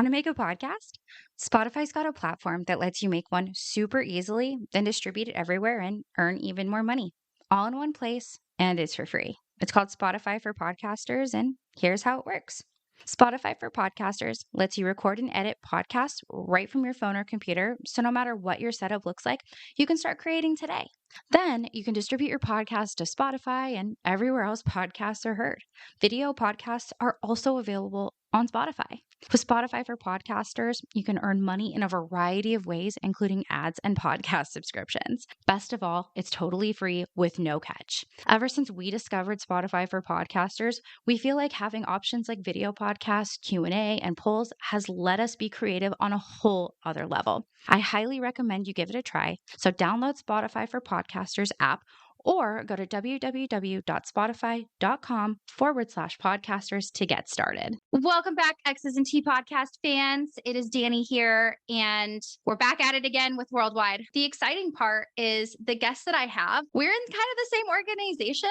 Want to make a podcast? Spotify's got a platform that lets you make one super easily, then distribute it everywhere and earn even more money. All in one place, and it's for free. It's called Spotify for Podcasters, and here's how it works. Spotify for Podcasters lets you record and edit podcasts right from your phone or computer, so no matter what your setup looks like, you can start creating today. Then you can distribute your podcast to Spotify and everywhere else podcasts are heard. Video podcasts are also available on Spotify. With Spotify for Podcasters, you can earn money in a variety of ways, including ads and podcast subscriptions. Best of all, it's totally free with no catch. Ever since we discovered Spotify for Podcasters, we feel like having options like video podcasts, Q&A, and polls has let us be creative on a whole other level. I highly recommend you give it a try. So download Spotify for Podcasters app or go to www.spotify.com/podcasters to get started. Welcome back, X's and T podcast fans. It is Danny here, and we're back at it again with Worldwide. The exciting part is the guests that I have, we're in kind of the same organization.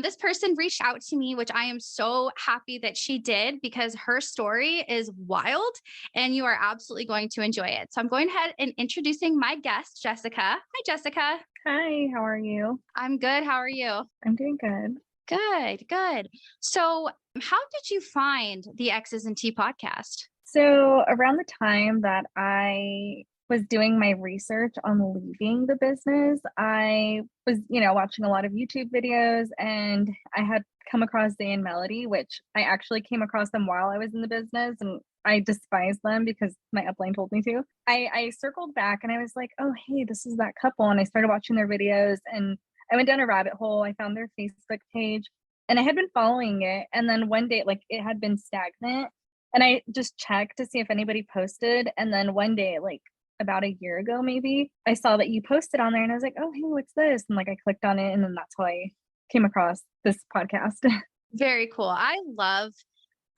This person reached out to me, which I am so happy that she did because her story is wild and you are absolutely going to enjoy it. So I'm going ahead and introducing my guest, Jessica. Hi, Jessica. Hi, how are you? I'm good. How are you? I'm doing good. Good. So how did you find the X's and T podcast? So around the time that I was doing my research on leaving the business, I was, watching a lot of YouTube videos, and I had come across Zay and Melody, which I actually came across them while I was in the business, and I despise them because my upline told me to. I circled back and I was like, oh, hey, this is that couple. And I started watching their videos, and I went down a rabbit hole. I found their Facebook page and I had been following it. And then one day, it had been stagnant, and I just checked to see if anybody posted. And then one day, about a year ago, maybe, I saw that you posted on there, and I was like, oh, hey, what's this? And I clicked on it, and then that's how I came across this podcast. Very cool. I love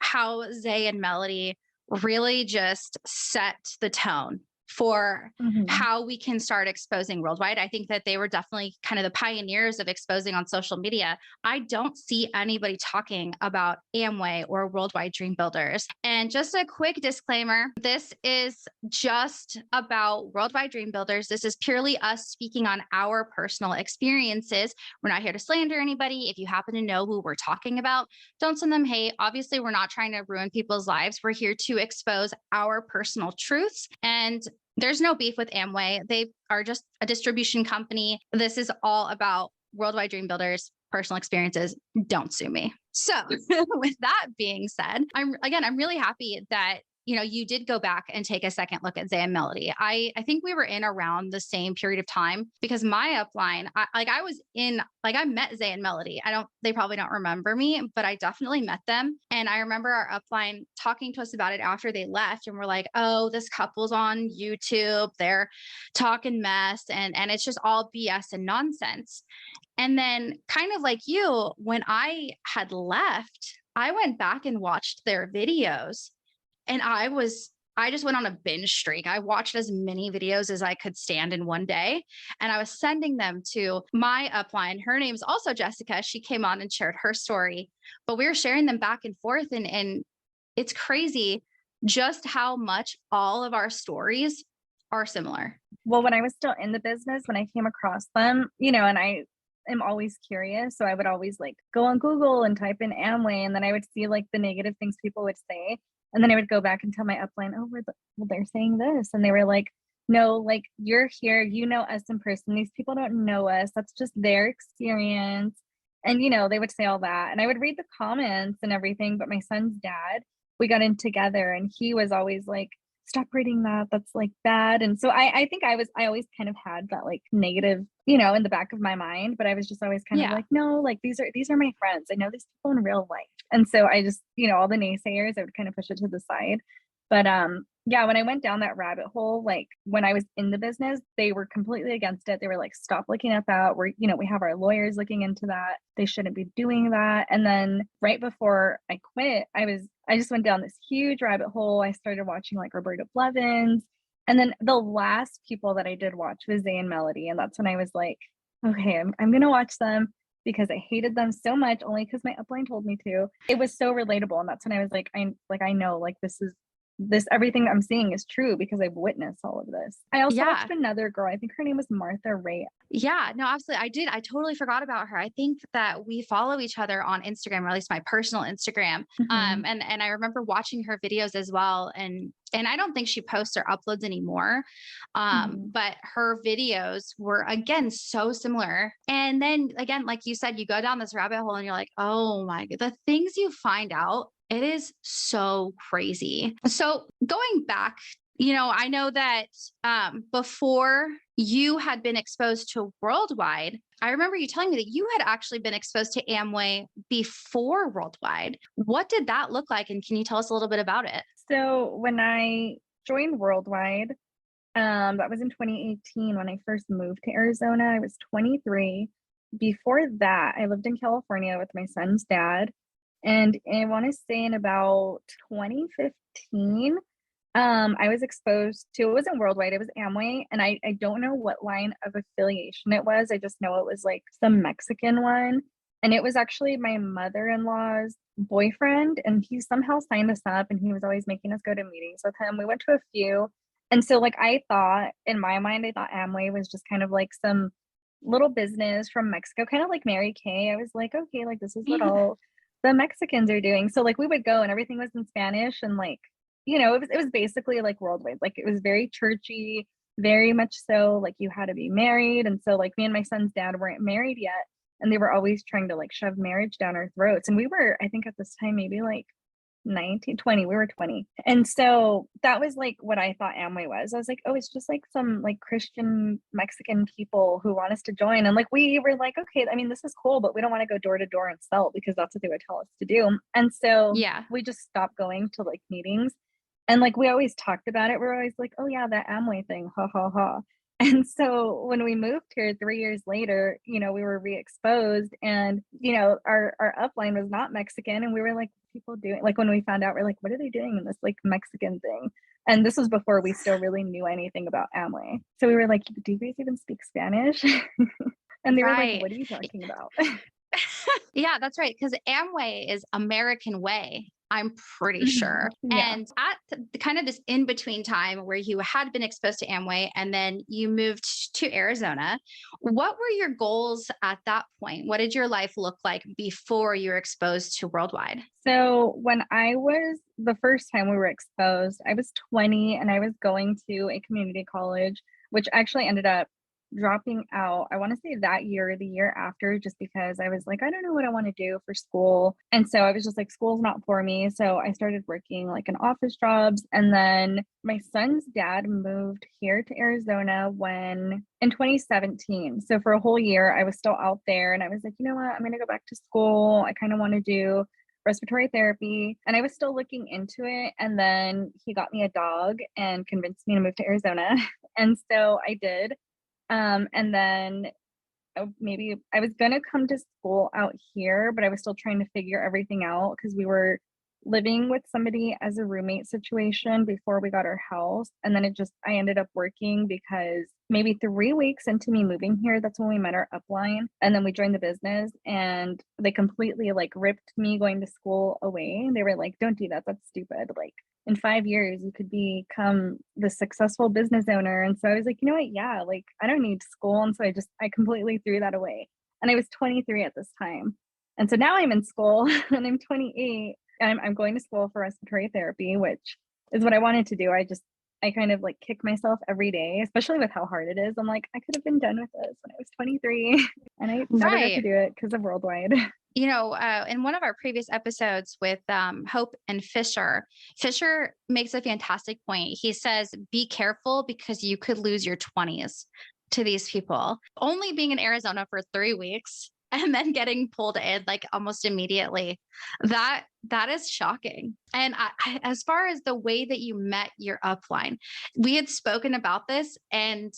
how Zay and Melody really just set the tone for how we can start exposing worldwide. I think that they were definitely kind of the pioneers of exposing on social media. I don't see anybody talking about Amway or Worldwide Dream Builders. And just a quick disclaimer, this is just about Worldwide Dream Builders. This is purely us speaking on our personal experiences. We're not here to slander anybody. If you happen to know who we're talking about, don't send them hate. Obviously, we're not trying to ruin people's lives. We're here to expose our personal truths, and there's no beef with Amway. They are just a distribution company. This is all about Worldwide Dream Builders, personal experiences. Don't sue me. So with that being said, I'm really happy that you did go back and take a second look at Zay and Melody. I think we were in around the same period of time because my upline, I met Zay and Melody. They probably don't remember me, but I definitely met them. And I remember our upline talking to us about it after they left, and we're like, oh, this couple's on YouTube. They're talking mess and it's just all BS and nonsense. And then kind of like you, when I had left, I went back and watched their videos. And I just went on a binge streak. I watched as many videos as I could stand in one day. And I was sending them to my upline. Her name's also Jessica. She came on and shared her story, but we were sharing them back and forth. And it's crazy just how much all of our stories are similar. Well, when I was still in the business, when I came across them, and I am always curious. So I would always go on Google and type in Amway. And then I would see the negative things people would say. And then I would go back and tell my upline, oh, they're saying this. And they were like, no, you're here, us in person. These people don't know us. That's just their experience. And, they would say all that. And I would read the comments and everything. But my son's dad, we got in together, and he was always like, stop reading that. That's bad. And so I think I always kind of had that negative, in the back of my mind, but I was just always kind of no, these are my friends. I know these people in real life. And so I just, all the naysayers, I would kind of push it to the side. But when I went down that rabbit hole, when I was in the business, they were completely against it. They were like, stop looking at that. We have our lawyers looking into that. They shouldn't be doing that. And then right before I quit, I just went down this huge rabbit hole. I started watching Roberta Blevins. And then the last people that I did watch was Zay and Melody. And that's when I was like, okay, I'm going to watch them because I hated them so much only because my upline told me to. It was so relatable. And that's when I was like, I know this is everything I'm seeing is true because I've witnessed all of this. I also Yeah. watched another girl. I think her name was Martha Ray. Yeah, no, absolutely. I did. I totally forgot about her. I think that we follow each other on Instagram, or at least my personal Instagram. And I remember watching her videos as well. And I don't think she posts or uploads anymore. But her videos were again so similar. And then again, like you said, you go down this rabbit hole and you're like, oh my god, the things you find out, it is so crazy. So going back, I know that before you had been exposed to Worldwide, I remember you telling me that you had actually been exposed to Amway before Worldwide. What did that look like? And can you tell us a little bit about it? So when I joined Worldwide, that was in 2018 when I first moved to Arizona. I was 23. Before that, I lived in California with my son's dad. And I want to say in about 2015, I was exposed to, it wasn't Worldwide, it was Amway. And I don't know what line of affiliation it was. I just know it was like some Mexican one. And it was actually my mother-in-law's boyfriend. And he somehow signed us up and he was always making us go to meetings with him. We went to a few. And so like I thought, in my mind, I thought Amway was just kind of like some little business from Mexico, kind of like Mary Kay. I was like, okay, like this is what all the Mexicans are doing. So like we would go and everything was in Spanish and like, it was basically like Worldwide. Like it was very churchy, very much so like you had to be married. And so like me and my son's dad weren't married yet. And they were always trying to like shove marriage down our throats. And we were, I think at this time, maybe like 19, 20, we were 20. And so that was like what I thought Amway was. I was like, oh, it's just like some like Christian Mexican people who want us to join. And like, we were like, okay, I mean, this is cool, but we don't want to go door to door and sell because that's what they would tell us to do. And so we just stopped going to like meetings. And like, we always talked about it. We're always like, oh yeah, that Amway thing, ha, ha, ha. And so when we moved here 3 years later, we were re-exposed and, our upline was not Mexican. And we were like, people doing, like when we found out, we're like, what are they doing in this like Mexican thing? And this was before we still really knew anything about Amway. So we were like, do you guys even speak Spanish? And they were like, what are you talking about? Yeah, that's right. Because Amway is American Way, I'm pretty sure. Yeah. And at kind of this in between time where you had been exposed to Amway and then you moved to Arizona, what were your goals at that point? What did your life look like before you were exposed to Worldwide? So when I was, the first time we were exposed, I was 20 and I was going to a community college, which actually ended up dropping out. I want to say that year or the year after, just because I was like, I don't know what I want to do for school. And so I was just like, school's not for me. So I started working like in office jobs. And then my son's dad moved here to Arizona in 2017. So for a whole year, I was still out there and I was like, you know what, I'm going to go back to school. I kind of want to do respiratory therapy. And I was still looking into it. And then he got me a dog and convinced me to move to Arizona. And so I did. And then maybe I was going to come to school out here, but I was still trying to figure everything out because we were living with somebody as a roommate situation before we got our house. And then I ended up working because maybe 3 weeks into me moving here, that's when we met our upline. And then we joined the business and they completely like ripped me going to school away. They were like, don't do that. That's stupid. Like in 5 years, you could become the successful business owner. And so I was like, you know what? Yeah, like I don't need school. And so I completely threw that away. And I was 23 at this time. And so now I'm in school and I'm 28. I'm going to school for respiratory therapy, which is what I wanted to do. I kind of like kick myself every day, especially with how hard it is. I'm like, I could have been done with this when I was 23 and I never got to do it because of Worldwide. In one of our previous episodes with Hope and Fisher makes a fantastic point. He says, be careful because you could lose your 20s to these people. Only being in Arizona for 3 weeks and then getting pulled in like almost immediately. That is shocking. And as far as the way that you met your upline, we had spoken about this and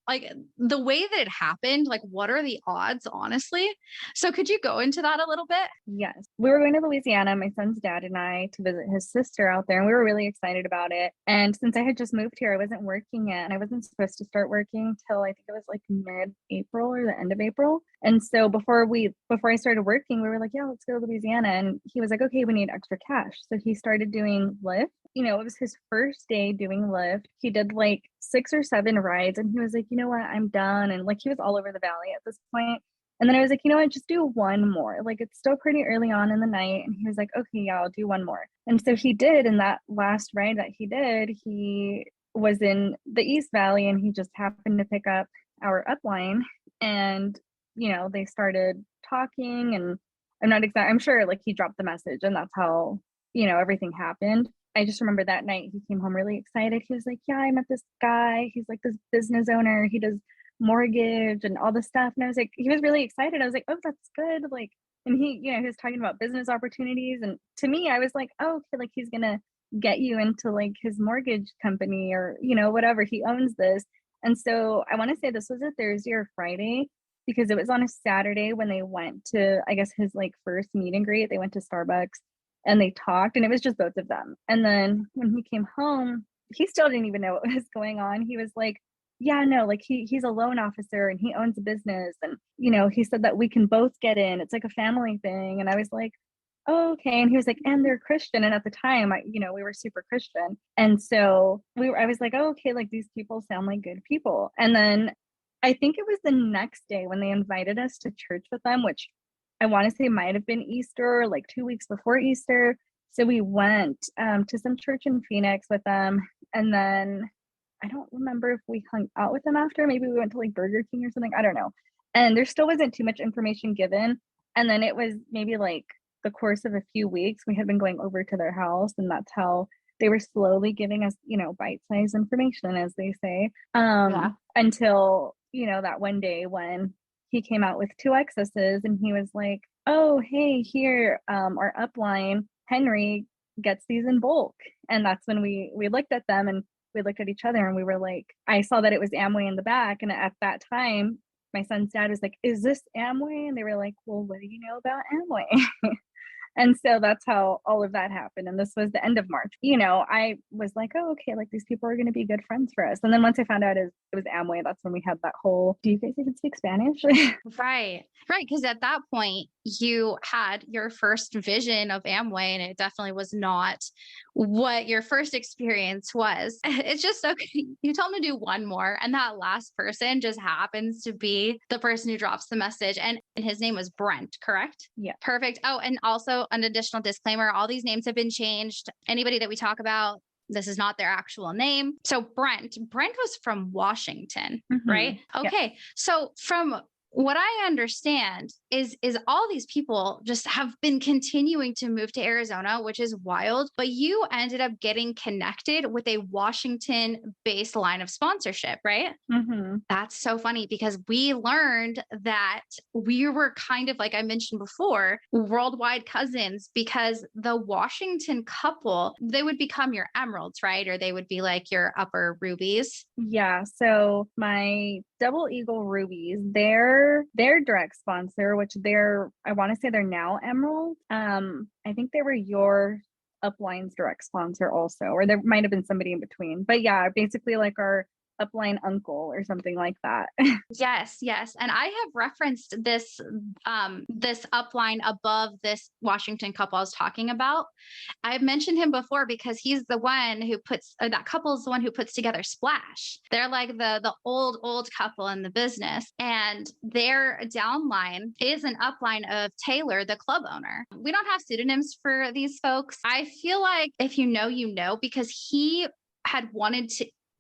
like the way that it happened, like what are the odds, honestly? So could you go into that a little bit? Yes. We were going to Louisiana, my son's dad and I, to visit his sister out there. And we were really excited about it. And since I had just moved here, I wasn't working yet. And I wasn't supposed to start working till I think it was like mid-April or the end of April. And so before I started working, we were like, yeah, let's go to Louisiana. And he was like, okay, we need extra cash. So he started doing Lyft it was his first day doing Lyft. He did like 6 or 7 rides and he was like, "You know what? I'm done." And like he was all over the valley at this point. And then I was like, "You know what? Just do one more. Like it's still pretty early on in the night." And he was like, "Okay, yeah, I'll do one more." And so he did. And that last ride that he did, he was in the East Valley and he just happened to pick up our upline. And, they started talking and I'm sure like he dropped the message and that's how, everything happened. I just remember that night he came home really excited. He was like, "Yeah, I met this guy. He's like this business owner. He does mortgage and all this stuff." And I was like, he was really excited. I was like, "Oh, that's good." Like, and he was talking about business opportunities. And to me, I was like, "Oh, okay, like he's gonna get you into like his mortgage company or, whatever. He owns this." And so I want to say this was a Thursday or Friday because it was on a Saturday when they went to, I guess, his like first meet and greet. They went to Starbucks and they talked and it was just both of them. And then when he came home, he still didn't even know what was going on. He was like, "Yeah, no, like he's a loan officer and he owns a business. And, he said that we can both get in. It's like a family thing." And I was like, "Oh, okay." And he was like, "And they're Christian." And at the time, we were super Christian. And so I was like, "Oh, okay, like these people sound like good people." And then I think it was the next day when they invited us to church with them, which I want to say might have been Easter, like 2 weeks before Easter. So we went to some church in Phoenix with them. And then I don't remember if we hung out with them after. Maybe we went to like Burger King or something. I don't know. And there still wasn't too much information given. And then it was maybe like the course of a few weeks, we had been going over to their house. And that's how they were slowly giving us, bite-sized information, as they say, until, that one day when he came out with 2 excesses and he was like, "Oh, hey, here, our upline, Henry, gets these in bulk." And that's when we looked at them and we looked at each other and we were like, I saw that it was Amway in the back. And at that time, my son's dad was like, "Is this Amway?" And they were like, "Well, what do you know about Amway?" And so that's how all of that happened. And this was the end of March. I was like, "Oh, okay, like these people are going to be good friends for us." And then once I found out it was Amway, that's when we had that whole, "Do you guys even speak Spanish?" Right. Right. Because at that point, you had your first vision of Amway, and it definitely was not what your first experience was. It's just okay. You told them to do one more, and that last person just happens to be the person who drops the message. And his name was Brent, correct? Yeah. Perfect. Oh, and also an additional disclaimer, all these names have been changed. Anybody that we talk about, this is not their actual name. So Brent was from Washington, right? Okay. Yeah. So from what I understand is all these people just have been continuing to move to Arizona, which is wild, but you ended up getting connected with a Washington-based line of sponsorship, right? Mm-hmm. That's so funny because we learned that we were kind of, like I mentioned before, worldwide cousins because the Washington couple, they would become your emeralds, right? Or they would be like your upper rubies. Yeah. So my Double Eagle Rubies, their direct sponsor, which I want to say they're now Emerald. I think they were your upline's direct sponsor also, or there might have been somebody in between. But yeah, basically like our upline uncle or something like that. Yes, yes. And I have referenced this this upline above this Washington couple I was talking about. I've mentioned him before because he's the one who that couple is the one who puts together Splash. They're like the old couple in the business. And their downline is an upline of Taylor, the club owner. We don't have pseudonyms for these folks. I feel like if you know, because he had wanted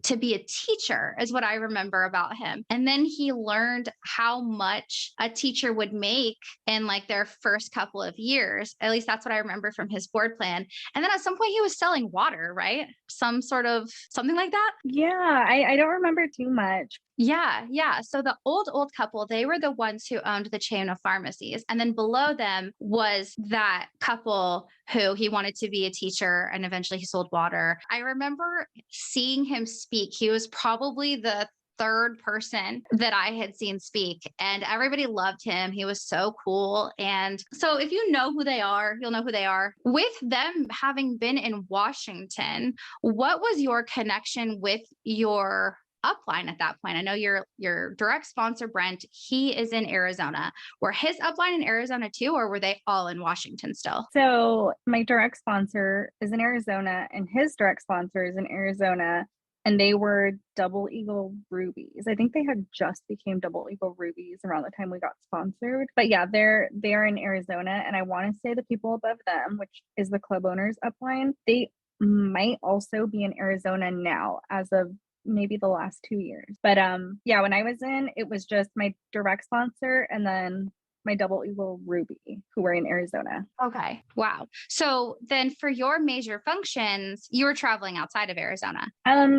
to be a teacher is what I remember about him. And then he learned how much a teacher would make in like their first couple of years. At least that's what I remember from his board plan. And then at some point he was selling water, right? Some sort of something like that. Yeah, I don't remember too much. Yeah. So the old couple, they were the ones who owned the chain of pharmacies. And then below them was that couple who he wanted to be a teacher and eventually he sold water. I remember seeing him speak. He was probably the third person that I had seen speak and everybody loved him. He was so cool. And so if you know who they are, you'll know who they are. With them having been in Washington, what was your connection with your upline at that point? I know your direct sponsor, Brent, he is in Arizona. Were his upline in Arizona too, or were they all in Washington still? So my direct sponsor is in Arizona and his direct sponsor is in Arizona. And they were Double Eagle Rubies. I think they had just became Double Eagle Rubies around the time we got sponsored. But yeah, they are in Arizona. And I want to say the people above them, which is the club owners upline, they might also be in Arizona now as of maybe the last 2 years. But yeah, when I was in, it was just my direct sponsor and then my Double Eagle Ruby, who were in Arizona. Okay. Wow. So then for your major functions, you were traveling outside of Arizona.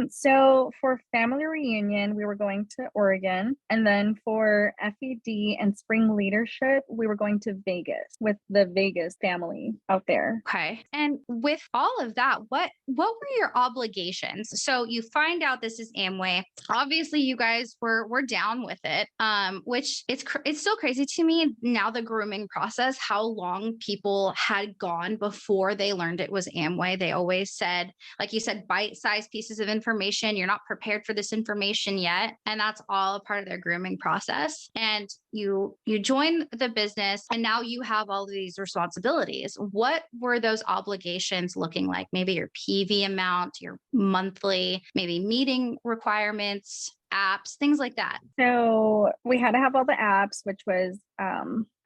So for family reunion, we were going to Oregon. And then for FED and spring leadership, we were going to Vegas with the Vegas family out there. Okay. And with all of that, what were your obligations? So you find out this is Amway. Obviously, you guys were down with it. Which it's still crazy to me now, the grooming process, how long people had gone before they learned it was Amway. They always said, like you said, bite-sized pieces of information. You're not prepared for this information yet. And that's all a part of their grooming process. And you join the business and now you have all of these responsibilities. What were those obligations looking like? Maybe your PV amount, your monthly, maybe meeting requirements, apps, things like that. So we had to have all the apps, which was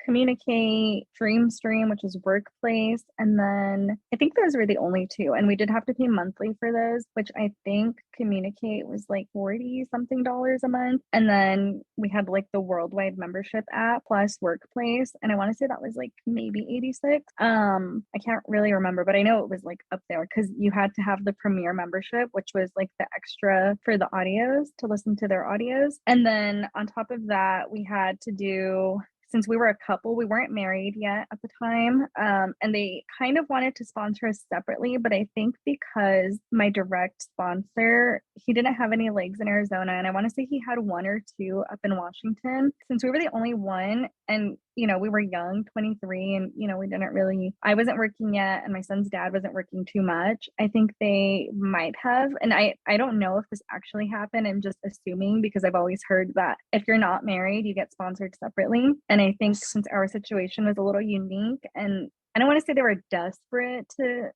Communicate, Dreamstream, which is Workplace. And then I think those were the only two. And we did have to pay monthly for those, which I think Communicate was like 40 something dollars a month. And then we had like the worldwide membership app plus Workplace. And I want to say that was like maybe 86. I can't really remember, but I know it was like up there because you had to have the Premier membership, which was like the extra for the audios to listen to their audios. And then on top of that, we had to do, since we were a couple, we weren't married yet at the time. And they kind of wanted to sponsor us separately, but I think because my direct sponsor, he didn't have any legs in Arizona. And I want to say he had one or two up in Washington. Since we were the only one, and we were young, 23, and we didn't really, I wasn't working yet, and my son's dad wasn't working too much. I think they might have, and I don't know if this actually happened. I'm just assuming because I've always heard that if you're not married, you get sponsored separately. And I think since our situation was a little unique, and I don't want to say they were desperate to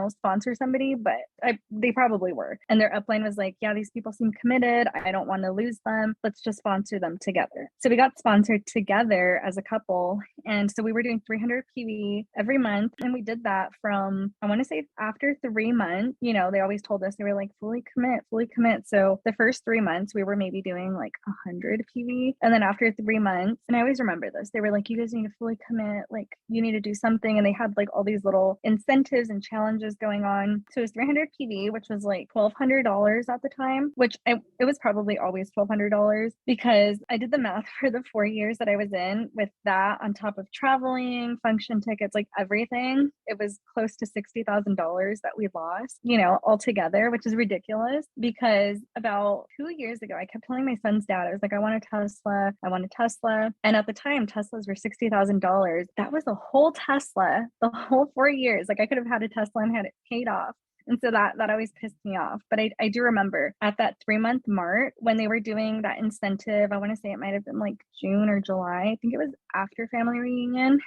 sponsor somebody, but they probably were. And their upline was like, yeah, these people seem committed. I don't want to lose them. Let's just sponsor them together. So we got sponsored together as a couple. And so we were doing 300 PV every month. And we did that from, I want to say after 3 months, they always told us, they were like, fully commit. So the first 3 months we were maybe doing like 100 PV. And then after 3 months, and I always remember this, they were like, you guys need to fully commit. Like you need to do something. And they had like all these little incentives and challenges going on. So it was 300 PV, which was like $1,200 at the time, which it was probably always $1,200 because I did the math for the 4 years that I was in with that on top of traveling, function tickets, like everything. It was close to $60,000 that we lost, altogether, which is ridiculous because about 2 years ago, I kept telling my son's dad, I was like, I want a Tesla. And at the time, Teslas were $60,000. That was a whole Tesla, the whole 4 years. Like I could have had a Tesla and had it paid off. And so that always pissed me off. But I do remember at that 3-month mark when they were doing that incentive, I want to say it might have been like June or July. I think it was after family reunion.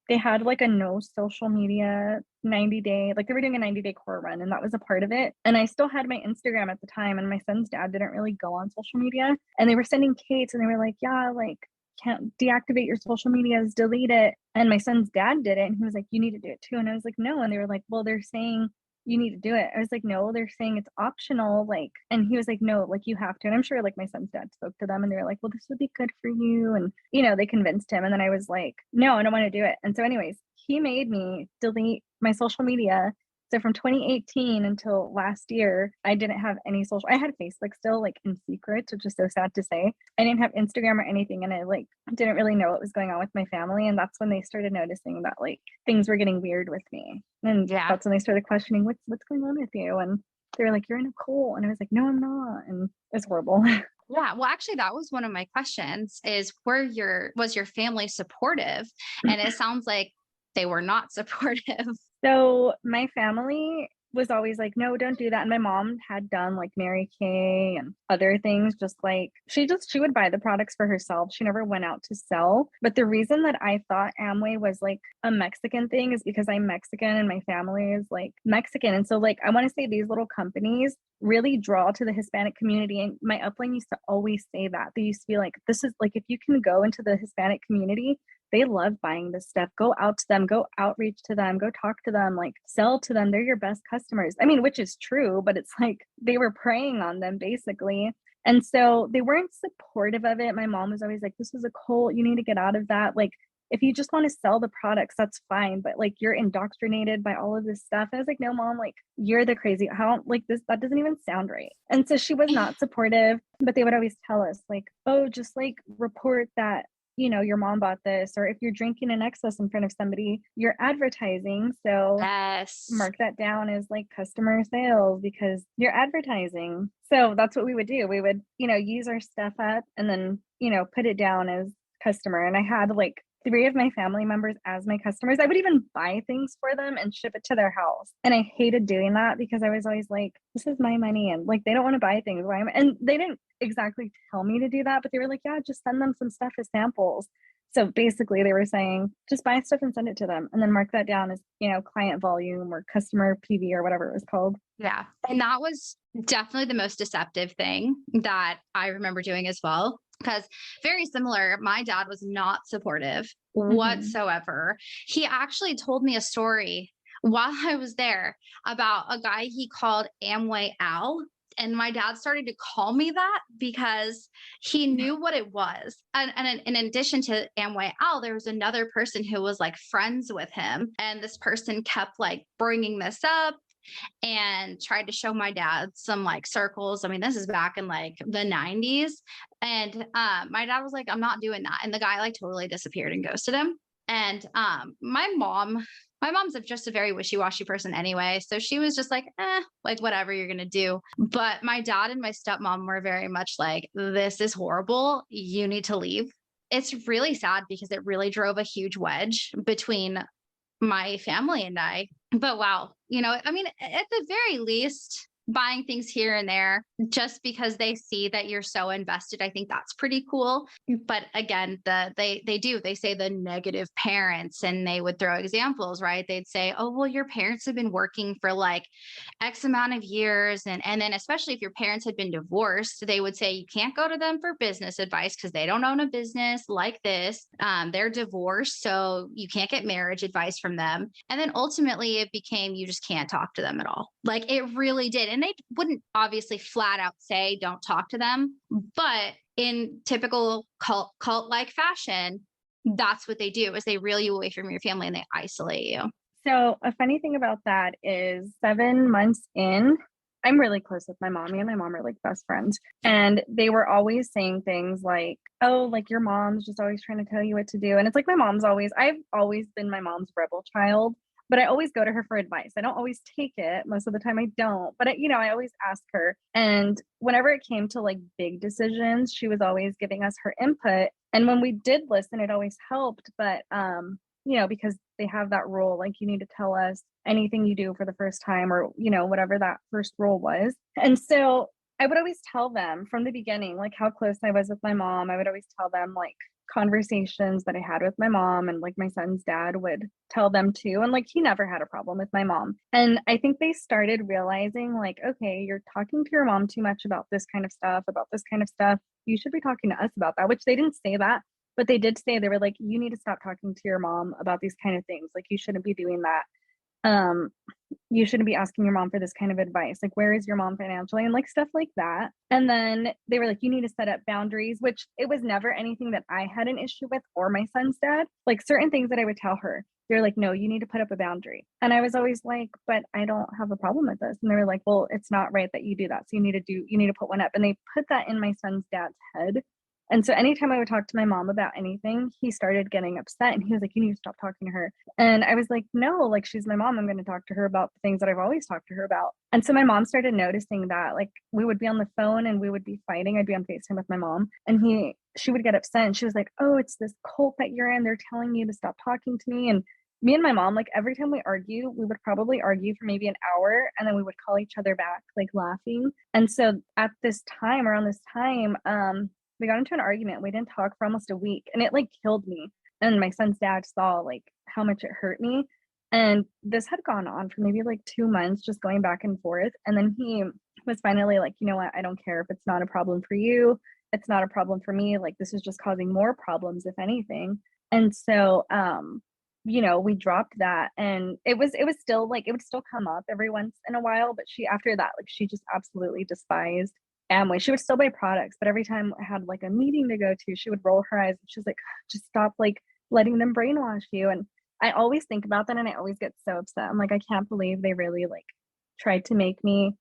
They had like a no social media 90-day, like they were doing a 90-day core run, and that was a part of it. And I still had my Instagram at the time, and my son's dad didn't really go on social media. And they were sending Kates and they were like, yeah, like can't deactivate your social medias, delete it. And my son's dad did it. And he was like, you need to do it too. And I was like, no. And they were like, well, they're saying you need to do it. I was like, no, they're saying it's optional. Like, and he was like, no, like you have to. And I'm sure like my son's dad spoke to them and they were like, well, this would be good for you. And, they convinced him. And then I was like, no, I don't want to do it. And so anyways, he made me delete my social media. So from 2018 until last year, I didn't have any social. I had Facebook still, like in secret, which is so sad to say. I didn't have Instagram or anything, and I like didn't really know what was going on with my family. And that's when they started noticing that like things were getting weird with me. And that's when they started questioning what's going on with you. And they were like, "You're in a cult," and I was like, "No, I'm not." And it's horrible. Yeah. Well, actually, that was one of my questions: is was your family supportive? And it sounds like they were not supportive. So my family was always like, no, don't do that. And my mom had done like Mary Kay and other things, just like she would buy the products for herself. She never went out to sell. But the reason that I thought Amway was like a Mexican thing is because I'm Mexican and my family is like Mexican. And so like I want to say these little companies really draw to the Hispanic community. And my upline used to always say that. They used to be like, this is like, if you can go into the Hispanic community, they love buying this stuff. Go out to them, go outreach to them, go talk to them, like sell to them. They're your best customers. I mean, which is true, but it's like they were preying on them basically. And so they weren't supportive of it. My mom was always like, this is a cult. You need to get out of that. Like, if you just want to sell the products, that's fine. But like, you're indoctrinated by all of this stuff. I was like, no, mom, like, you're the crazy. How, like, this, that doesn't even sound right. And so she was not supportive, but they would always tell us, like, oh, just like report that, you know, your mom bought this, or if you're drinking in excess in front of somebody, you're advertising. So Yes. mark that down as like customer sales because you're advertising. So that's what we would do. We would, you know, use our stuff up and then, you know, put it down as customer. And I had like 3 of my family members as my customers. I would even buy things for them and ship it to their house. And I hated doing that because I was always like, this is my money. And like, they don't want to buy things. Why am I? And they didn't exactly tell me to do that, but they were like, yeah, just send them some stuff as samples. So basically they were saying, just buy stuff and send it to them and then mark that down as, you know, client volume or customer PV or whatever it was called. Yeah. And that was definitely the most deceptive thing that I remember doing as well. Because very similar, my dad was not supportive whatsoever. He actually told me a story while I was there about a guy he called Amway Al. And my dad started to call me that because he knew what it was. And in addition to Amway Al, there was another person who was like friends with him. And this person kept like bringing this up and tried to show my dad some like circles. I mean, this is back in like the 90s. And my dad was like, I'm not doing that. And the guy like totally disappeared and ghosted him. And my mom's just a very wishy-washy person anyway. So she was just like, like whatever you're going to do. But my dad and my stepmom were very much like, this is horrible. You need to leave. It's really sad because it really drove a huge wedge between my family and I. But wow, you know, I mean, at the very least, buying things here and there just because they see that you're so invested, I think that's pretty cool. But again, they say the negative parents, and they would throw examples, right? They'd say, oh, well, your parents have been working for like X amount of years. And then especially if your parents had been divorced, they would say you can't go to them for business advice because they don't own a business like this. They're divorced, so you can't get marriage advice from them. And then ultimately it became, you just can't talk to them at all. Like it really did. And they wouldn't obviously flat out say, don't talk to them. But in typical cult-like fashion, that's what they do, is they reel you away from your family and they isolate you. So a funny thing about that is 7 months in, I'm really close with my mom. Me and my mom are like best friends. And they were always saying things like, oh, like your mom's just always trying to tell you what to do. And it's like I've always been my mom's rebel child. But I always go to her for advice. I don't always take it. Most of the time I don't. But, I always ask her. And whenever it came to like big decisions, she was always giving us her input. And when we did listen, it always helped. But, because they have that rule, like you need to tell us anything you do for the first time or, whatever that first rule was. And so I would always tell them from the beginning, like how close I was with my mom. I would always tell them like conversations that I had with my mom, and like my son's dad would tell them too. And like he never had a problem with my mom. And I think they started realizing like, okay, you're talking to your mom too much about this kind of stuff, You should be talking to us about that, which they didn't say that, but they did say, they were like, you need to stop talking to your mom about these kind of things. Like you shouldn't be doing that. You shouldn't be asking your mom for this kind of advice. Like, where is your mom financially? And like stuff like that. And then they were like, you need to set up boundaries, which it was never anything that I had an issue with or my son's dad. Like certain things that I would tell her, they're like, no, you need to put up a boundary. And I was always like, but I don't have a problem with this. And they were like, well, it's not right that you do that. So you need to put one up. And they put that in my son's dad's head. And so anytime I would talk to my mom about anything, he started getting upset and he was like, you need to stop talking to her. And I was like, no, like she's my mom. I'm going to talk to her about the things that I've always talked to her about. And so my mom started noticing that, like we would be on the phone and we would be fighting. I'd be on FaceTime with my mom and she would get upset and she was like, oh, it's this cult that you're in. They're telling you to stop talking to me. And me and my mom, like every time we argue, we would probably argue for maybe an hour and then we would call each other back, like laughing. And so at this time, around this time, we got into an argument. We didn't talk for almost a week and it like killed me. And my son's dad saw like how much it hurt me. And this had gone on for maybe like 2 months, just going back and forth. And then he was finally like, you know what? I don't care if it's not a problem for you. It's not a problem for me. Like, this is just causing more problems, if anything. And so, you know, we dropped that, and it was still like, it would still come up every once in a while, but she, after that, like, she just absolutely despised Amway. She would still buy products, but every time I had like a meeting to go to, she would roll her eyes and she's like, just stop like letting them brainwash you. And I always think about that and I always get so upset. I'm like, I can't believe they really like tried to make me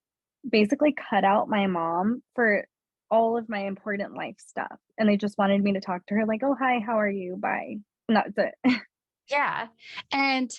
basically cut out my mom for all of my important life stuff. And they just wanted me to talk to her like, oh, hi, how are you? Bye. And that's it. Yeah. And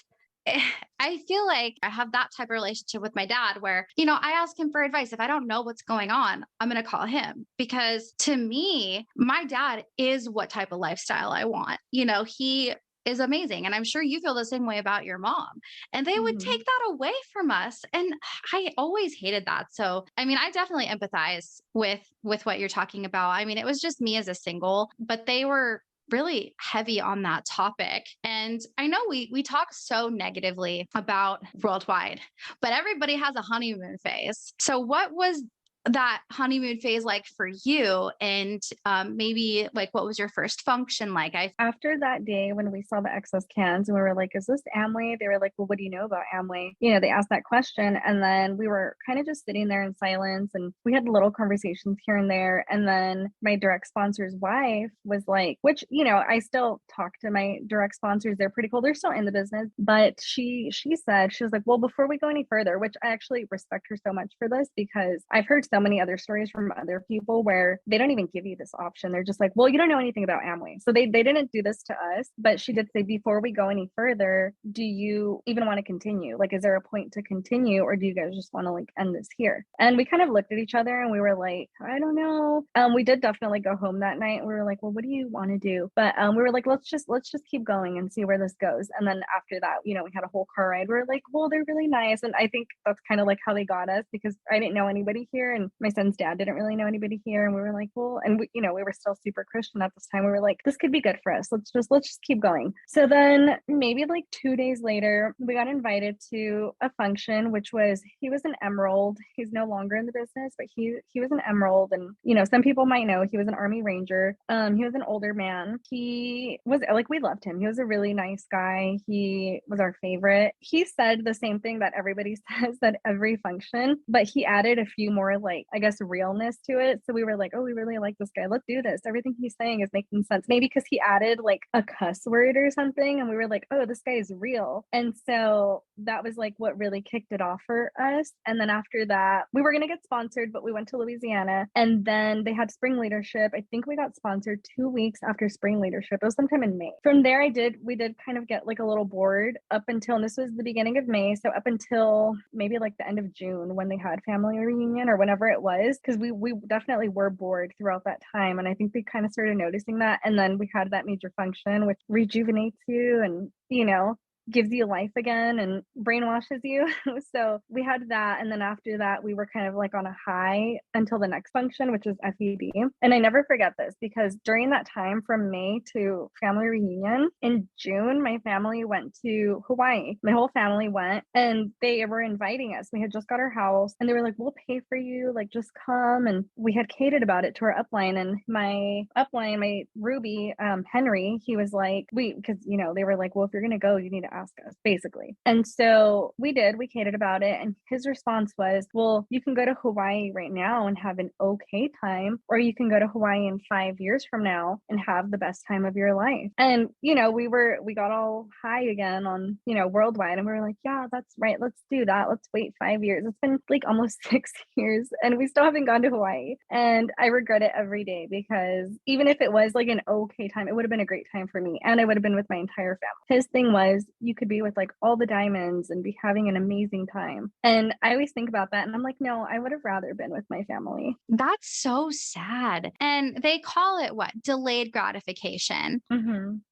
I feel like I have that type of relationship with my dad where, you know, I ask him for advice. If I don't know what's going on, I'm going to call him, because to me, my dad is what type of lifestyle I want. You know, he is amazing. And I'm sure you feel the same way about your mom. And they would take that away from us. And I always hated that. So, I mean, I definitely empathize with what you're talking about. I mean, it was just me as a single, but they were really heavy on that topic. And I know we talk so negatively about Worldwide, but everybody has a honeymoon phase. So what was that honeymoon phase like for you? And maybe like, what was your first function like? After that day when we saw the excess cans and we were like, is this Amway? They were like, well, what do you know about Amway? You know, they asked that question. And then we were kind of just sitting there in silence and we had little conversations here and there. And then my direct sponsor's wife was like, which, you know, I still talk to my direct sponsors. They're pretty cool. They're still in the business. But she said, she was like, well, before we go any further, which I actually respect her so much for this, because I've heard so many other stories from other people where they don't even give you this option. They're just like, well, you don't know anything about Amway. So they didn't do this to us, but she did say, before we go any further, do you even want to continue? Like, is there a point to continue, or do you guys just want to like end this here? And we kind of looked at each other and we were like, I don't know. We did definitely go home that night. We were like, well, what do you want to do? But we were like, let's just keep going and see where this goes. And then after that, you know, we had a whole car ride. We were like, well, they're really nice. And I think that's kind of like how they got us, because I didn't know anybody here and my son's dad didn't really know anybody here. And we were like, well, and we, you know, we were still super Christian at this time. We were like, this could be good for us. Let's just keep going. So then maybe like 2 days later, we got invited to a function, which was, he was an emerald. He's no longer in the business, but he was an emerald. And, you know, some people might know he was an Army Ranger. He was an older man. He was like, we loved him. He was a really nice guy. He was our favorite. He said the same thing that everybody says at every function, but he added a few more, like, I guess, realness to it. So we were like, oh, we really like this guy. Let's do this. Everything he's saying is making sense. Maybe because he added like a cuss word or something. And we were like, oh, this guy is real. And so that was like what really kicked it off for us. And then after that, we were going to get sponsored, but we went to Louisiana and then they had spring leadership. I think we got sponsored 2 weeks after spring leadership. It was sometime in May. From there, we did kind of get like a little bored up until, and this was the beginning of May. So up until maybe like the end of June when they had family reunion or whenever it was, because we definitely were bored throughout that time. And I think they kind of started noticing that. And then we had that major function, which rejuvenates you and, you know, gives you life again and brainwashes you. So we had that. And then after that, we were kind of like on a high until the next function, which was FED. And I never forget this, because during that time from May to family reunion in June, my family went to Hawaii. My whole family went and they were inviting us. We had just got our house and they were like, we'll pay for you, like just come. And we had catered about it to our upline, and my upline, my Ruby, Henry, he was like, because, you know, they were like, well, if you're going to go, you need to ask us, basically. And so we catered about it. And his response was, well, you can go to Hawaii right now and have an okay time, or you can go to Hawaii in 5 years from now and have the best time of your life. And, you know, we got all high again on, you know, Worldwide. And we were like, yeah, that's right. Let's do that. Let's wait 5 years. It's been like almost 6 years and we still haven't gone to Hawaii. And I regret it every day, because even if it was like an okay time, it would have been a great time for me. And I would have been with my entire family. His thing was, you could be with like all the diamonds and be having an amazing time. And I always think about that and I'm like, no, I would have rather been with my family. That's so sad. And they call it what? Delayed gratification.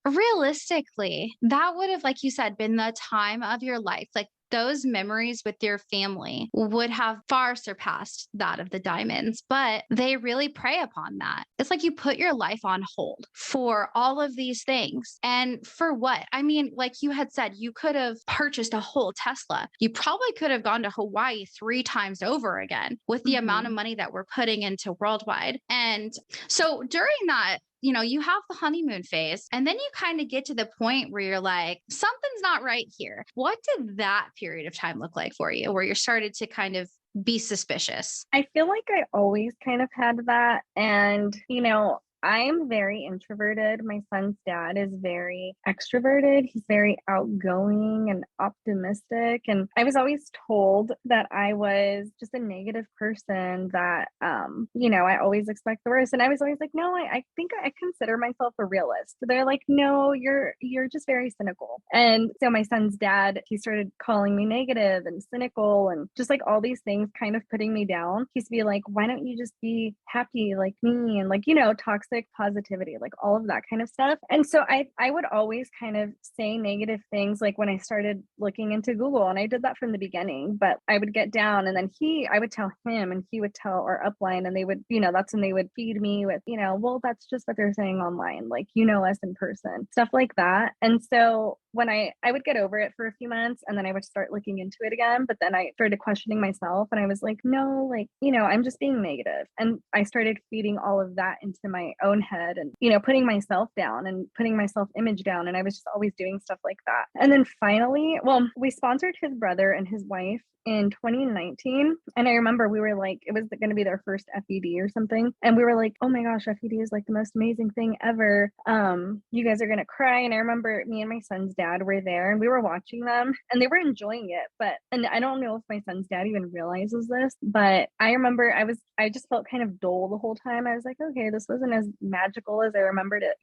Realistically, that would have, like you said, been the time of your life. Like those memories with your family would have far surpassed that of the diamonds, but they really prey upon that. It's like you put your life on hold for all of these things. And for what? I mean, like you had said, you could have purchased a whole Tesla. You probably could have gone to Hawaii 3 times over again with the amount of money that we're putting into worldwide. And so during that, you have the honeymoon phase, and then you kind of get to the point where you're like, something's not right here. What did that period of time look like for you, where you started to kind of be suspicious? I feel like I always kind of had that. And, I'm very introverted. My son's dad is very extroverted. He's very outgoing and optimistic. And I was always told that I was just a negative person, that, I always expect the worst. And I was always like, no, I think I consider myself a realist. They're like, no, you're just very cynical. And so my son's dad, he started calling me negative and cynical and just like all these things kind of putting me down. He used to be like, why don't you just be happy like me? And like, toxic positivity, like all of that kind of stuff. And so I would always kind of say negative things, like when I started looking into Google, and I did that from the beginning, but I would get down and then I would tell him and he would tell our upline, and they would, that's when they would feed me with, well, that's just what they're saying online, like, us in person, stuff like that. And so when I would get over it for a few months and then I would start looking into it again, but then I started questioning myself and I was like, no, like, I'm just being negative. And I started feeding all of that into my own head and, putting myself down and putting my self-image down. And I was just always doing stuff like that. And then finally, well, we sponsored his brother and his wife in 2019. And I remember we were like, it was going to be their first FED or something. And we were like, oh my gosh, FED is like the most amazing thing ever. You guys are going to cry. And I remember me and my son's dad were there and we were watching them and they were enjoying it. And I don't know if my son's dad even realizes this, but I remember I just felt kind of dull the whole time. I was like, okay, this wasn't as magical as I remembered it,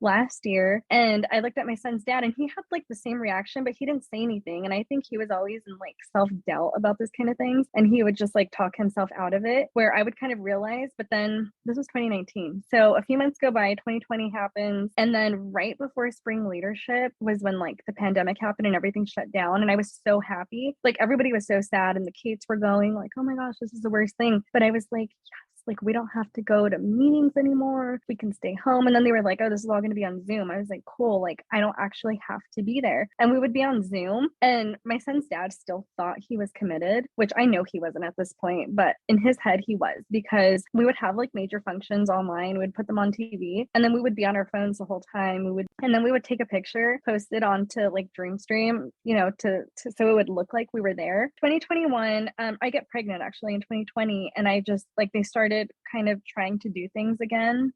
last year. And I looked at my son's dad and he had like the same reaction, but he didn't say anything. And I think he was always in like self-doubt about this kind of things. And he would just like talk himself out of it, where I would kind of realize, but then this was 2019. So a few months go by, 2020 happens. And then right before spring leadership was when like the pandemic happened and everything shut down. And I was so happy. Like everybody was so sad and the kids were going like, oh my gosh, this is the worst thing. But I was like, yes, like we don't have to go to meetings anymore. We can stay home. And then they were like, oh, this is all going to be on Zoom. I was like, cool. Like I don't actually have to be there. And we would be on Zoom. And my son's dad still thought he was committed, which I know he wasn't at this point, but in his head he was, because we would have like major functions online. We'd put them on TV and then we would be on our phones the whole time. And then we would take a picture, post it onto like Dreamstream, so it would look like we were there. 2021, I get pregnant actually in 2020. And I just like, they started kind of trying to do things again,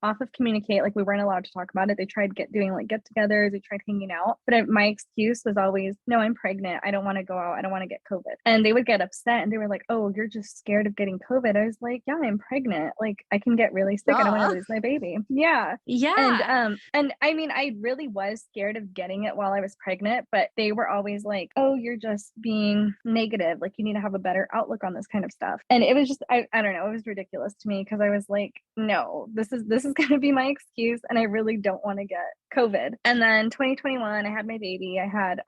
off of communicate, like we weren't allowed to talk about it. They tried doing like get-togethers, they tried hanging out, but my excuse was always, no, I'm pregnant, I don't want to go out, I don't want to get COVID. And they would get upset and they were like, oh, you're just scared of getting COVID. I was like, yeah, I'm pregnant, like I can get really sick. I don't want to lose my baby. Yeah. And I mean, I really was scared of getting it while I was pregnant, but they were always like, oh, you're just being negative, like you need to have a better outlook on this kind of stuff. And it was just I don't know, it was ridiculous to me, because I was like, no, this is going to be my excuse, and I really don't want to get COVID. And then 2021, I had my baby. I had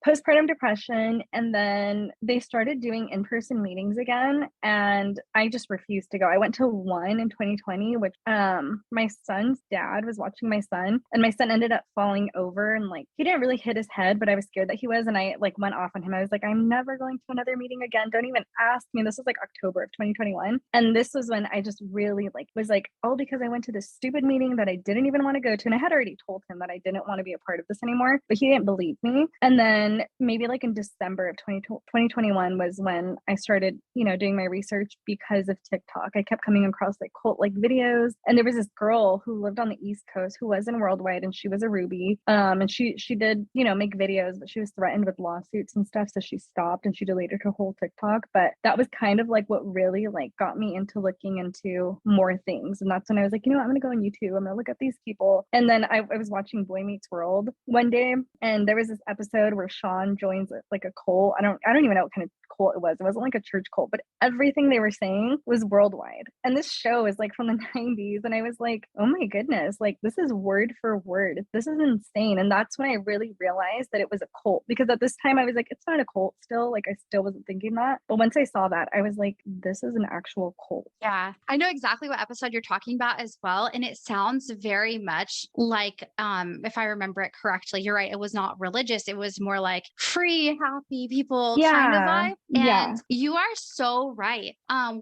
postpartum depression, and then they started doing in-person meetings again, and I just refused to go. I went to one in 2020, which my son's dad was watching my son, and my son ended up falling over, and like he didn't really hit his head, but I was scared that he was, and I like went off on him. I was like, I'm never going to another meeting again. Don't even ask me. This was like October of 2021, and this was when I just really like was like, all because I went to this stupid meeting that I didn't even want to go to. And I had already told him that I didn't want to be a part of this anymore, but he didn't believe me. And then maybe like in December of 2021 was when I started, doing my research because of TikTok. I kept coming across like cult like videos. And there was this girl who lived on the East Coast who was in Worldwide, and she was a Ruby. And she did, make videos, but she was threatened with lawsuits and stuff. So she stopped and she deleted her whole TikTok. But that was kind of like what really like got me into looking into more things. And that's when I was like, I'm going to go on YouTube. I'm going to look at these people. And then I was watching Boy Meets World one day, and there was this episode where Sean joins like a cult. I don't even know what kind of cult it was. It wasn't like a church cult, but everything they were saying was worldwide. And this show is like from the 90s. And I was like, oh my goodness, like this is word for word. This is insane. And that's when I really realized that it was a cult, because at this time I was like, it's not a cult still. Like I still wasn't thinking that. But once I saw that, I was like, this is an actual cult. Yeah. I know exactly what episode you're talking about as well. And it sounds very much like, if I remember it correctly, you're right. It was not religious. It was more like free, happy people kind of vibe. And you are so right. I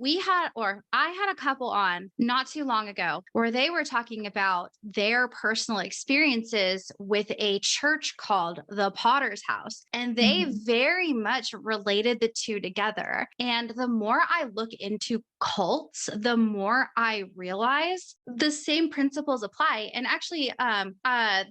had a couple on not too long ago where they were talking about their personal experiences with a church called the Potter's House. And they very much related the two together. And the more I look into cults, the more I realize the same principles apply. And actually,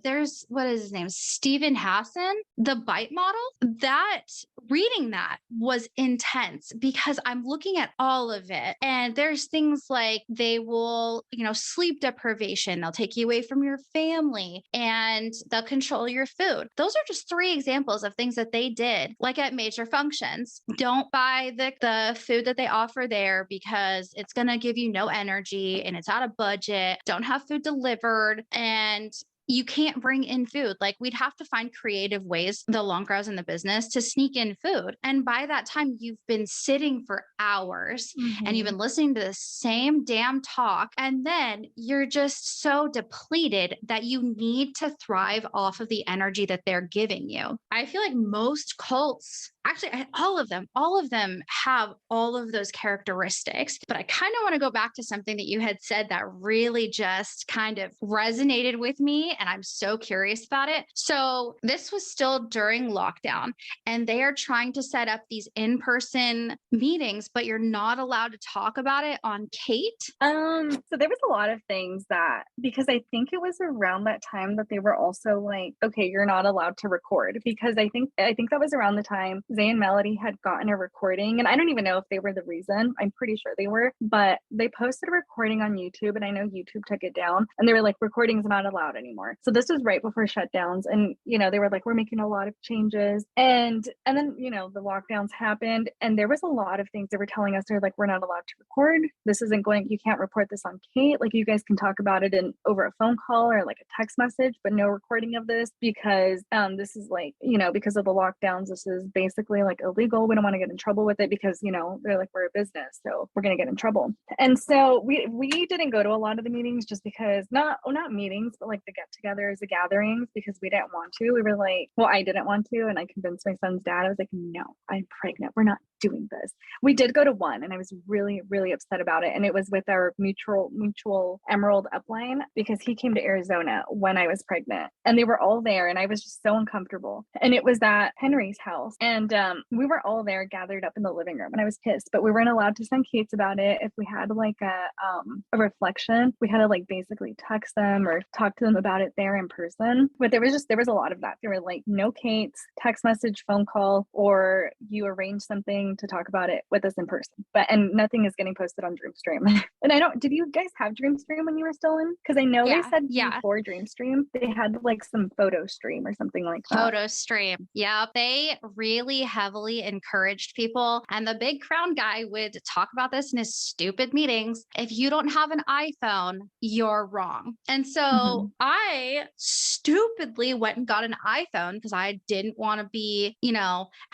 there's, what is his name? Stephen Hassan, the bite model, that reading that was intense because I'm looking at all of it. And there's things like they will, sleep deprivation, they'll take you away from your family, and they'll control your food. Those are just 3 examples of things that they did, like at major functions. Don't buy the food that they offer there because it's going to give you no energy and it's out of budget. Don't have food delivered. And you can't bring in food. Like we'd have to find creative ways the longer I was in the business to sneak in food. And by that time, you've been sitting for hours and you've been listening to the same damn talk. And then you're just so depleted that you need to thrive off of the energy that they're giving you. I feel like most cults, actually, all of them have all of those characteristics. But I kind of want to go back to something that you had said that really just kind of resonated with me. And I'm so curious about it. So this was still during lockdown, and they are trying to set up these in-person meetings, but you're not allowed to talk about it on Kate. So there was a lot of things that, because I think it was around that time that they were also like, okay, you're not allowed to record, because I think that was around the time Zay and Melody had gotten a recording, and I don't even know if they were the reason. I'm pretty sure they were, but they posted a recording on YouTube, and I know YouTube took it down, and they were like, recording's not allowed anymore. So this was right before shutdowns, and they were like, we're making a lot of changes, and then the lockdowns happened, and there was a lot of things they were telling us. They're like, we're not allowed to record. This isn't going. You can't report this on Kate. Like you guys can talk about it over a phone call or like a text message, but no recording of this, because this is like because of the lockdowns. This is basically like illegal. We don't want to get in trouble with it because they're like, we're a business, so we're gonna get in trouble. And so we didn't go to a lot of the meetings just because not meetings, but like the get-togethers, the gatherings, because we didn't want to. We were like, well, I didn't want to, and I convinced my son's dad. I was like, no, I'm pregnant. We're not doing this. We did go to one, and I was really, really upset about it. And it was with our mutual Emerald upline, because he came to Arizona when I was pregnant, and they were all there, and I was just so uncomfortable. And it was at Henry's house, and we were all there gathered up in the living room, and I was pissed, but we weren't allowed to send Kate's about it. If we had like a reflection, we had to like basically text them or talk to them about it there in person. But there was a lot of that. They were like, no Kate's, text message, phone call, or you arrange something to talk about it with us in person. And nothing is getting posted on Dreamstream. And did you guys have Dreamstream when you were still in? Because I know they said before Dreamstream, they had like some photo stream or something like that. Photo stream. Yeah. They really heavily encouraged people. And the big crown guy would talk about this in his stupid meetings. If you don't have an iPhone, you're wrong. And so I stupidly went and got an iPhone because I didn't want to be,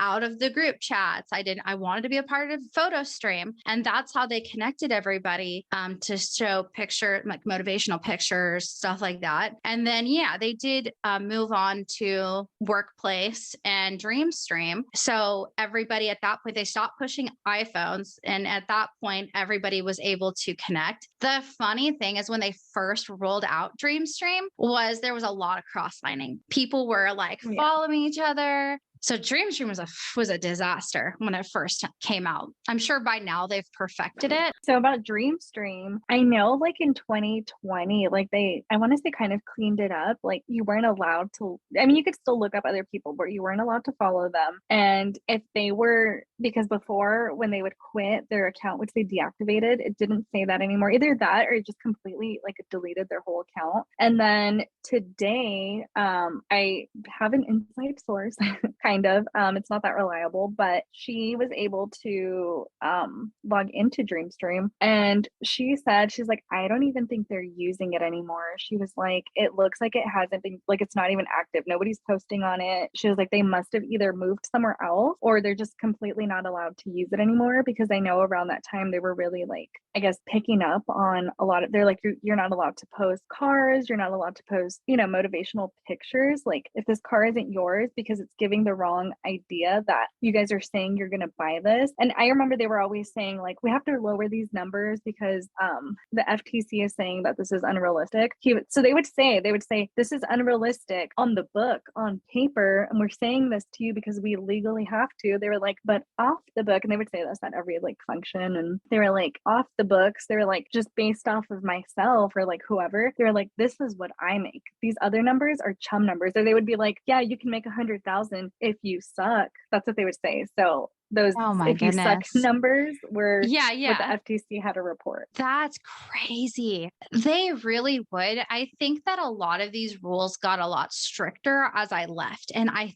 out of the group chats. I wanted to be a part of photo stream. And that's how they connected everybody to show like motivational pictures, stuff like that. And then, they did move on to Workplace and Dreamstream. So everybody at that point, they stopped pushing iPhones. And at that point, everybody was able to connect. The funny thing is when they first rolled out Dreamstream there was a lot of cross-lining. People were like following each other. So DreamStream was a disaster when it first came out. I'm sure by now they've perfected it. So about DreamStream, I know like in 2020, like I want to say kind of cleaned it up. Like you weren't allowed to, I mean, you could still look up other people, but you weren't allowed to follow them. And if they were, because before when they would quit their account, which they deactivated, it didn't say that anymore. Either that or it just completely like it deleted their whole account. And then today, I have an inside source, kind of. It's not that reliable, but she was able to log into DreamStream, and she said, she's like, I don't even think they're using it anymore. She was like, it looks like it hasn't been, like it's not even active. Nobody's posting on it. She was like, they must have either moved somewhere else or they're just completely not allowed to use it anymore, because I know around that time they were really like, I guess, picking up on a lot of, they're like, you're not allowed to post cars, you're not allowed to post, you know, motivational pictures. Like if this car isn't yours, because it's giving the wrong idea that you guys are saying you're going to buy this. And I remember they were always saying like, we have to lower these numbers because the FTC is saying that this is unrealistic. So they would say this is unrealistic on the book, on paper, and we're saying this to you because we legally have to. They were like, but off the book, and they would say this at every like function, and they were like, off the books, they were like, just based off of myself or like whoever, they were like, this is what I make. These other numbers are chum numbers. Or they would be like, yeah, you can make 100,000 if you suck. That's what they would say. So those if you suck numbers were what the FTC had to report. That's crazy. They really would. I think that a lot of these rules got a lot stricter as I left. And I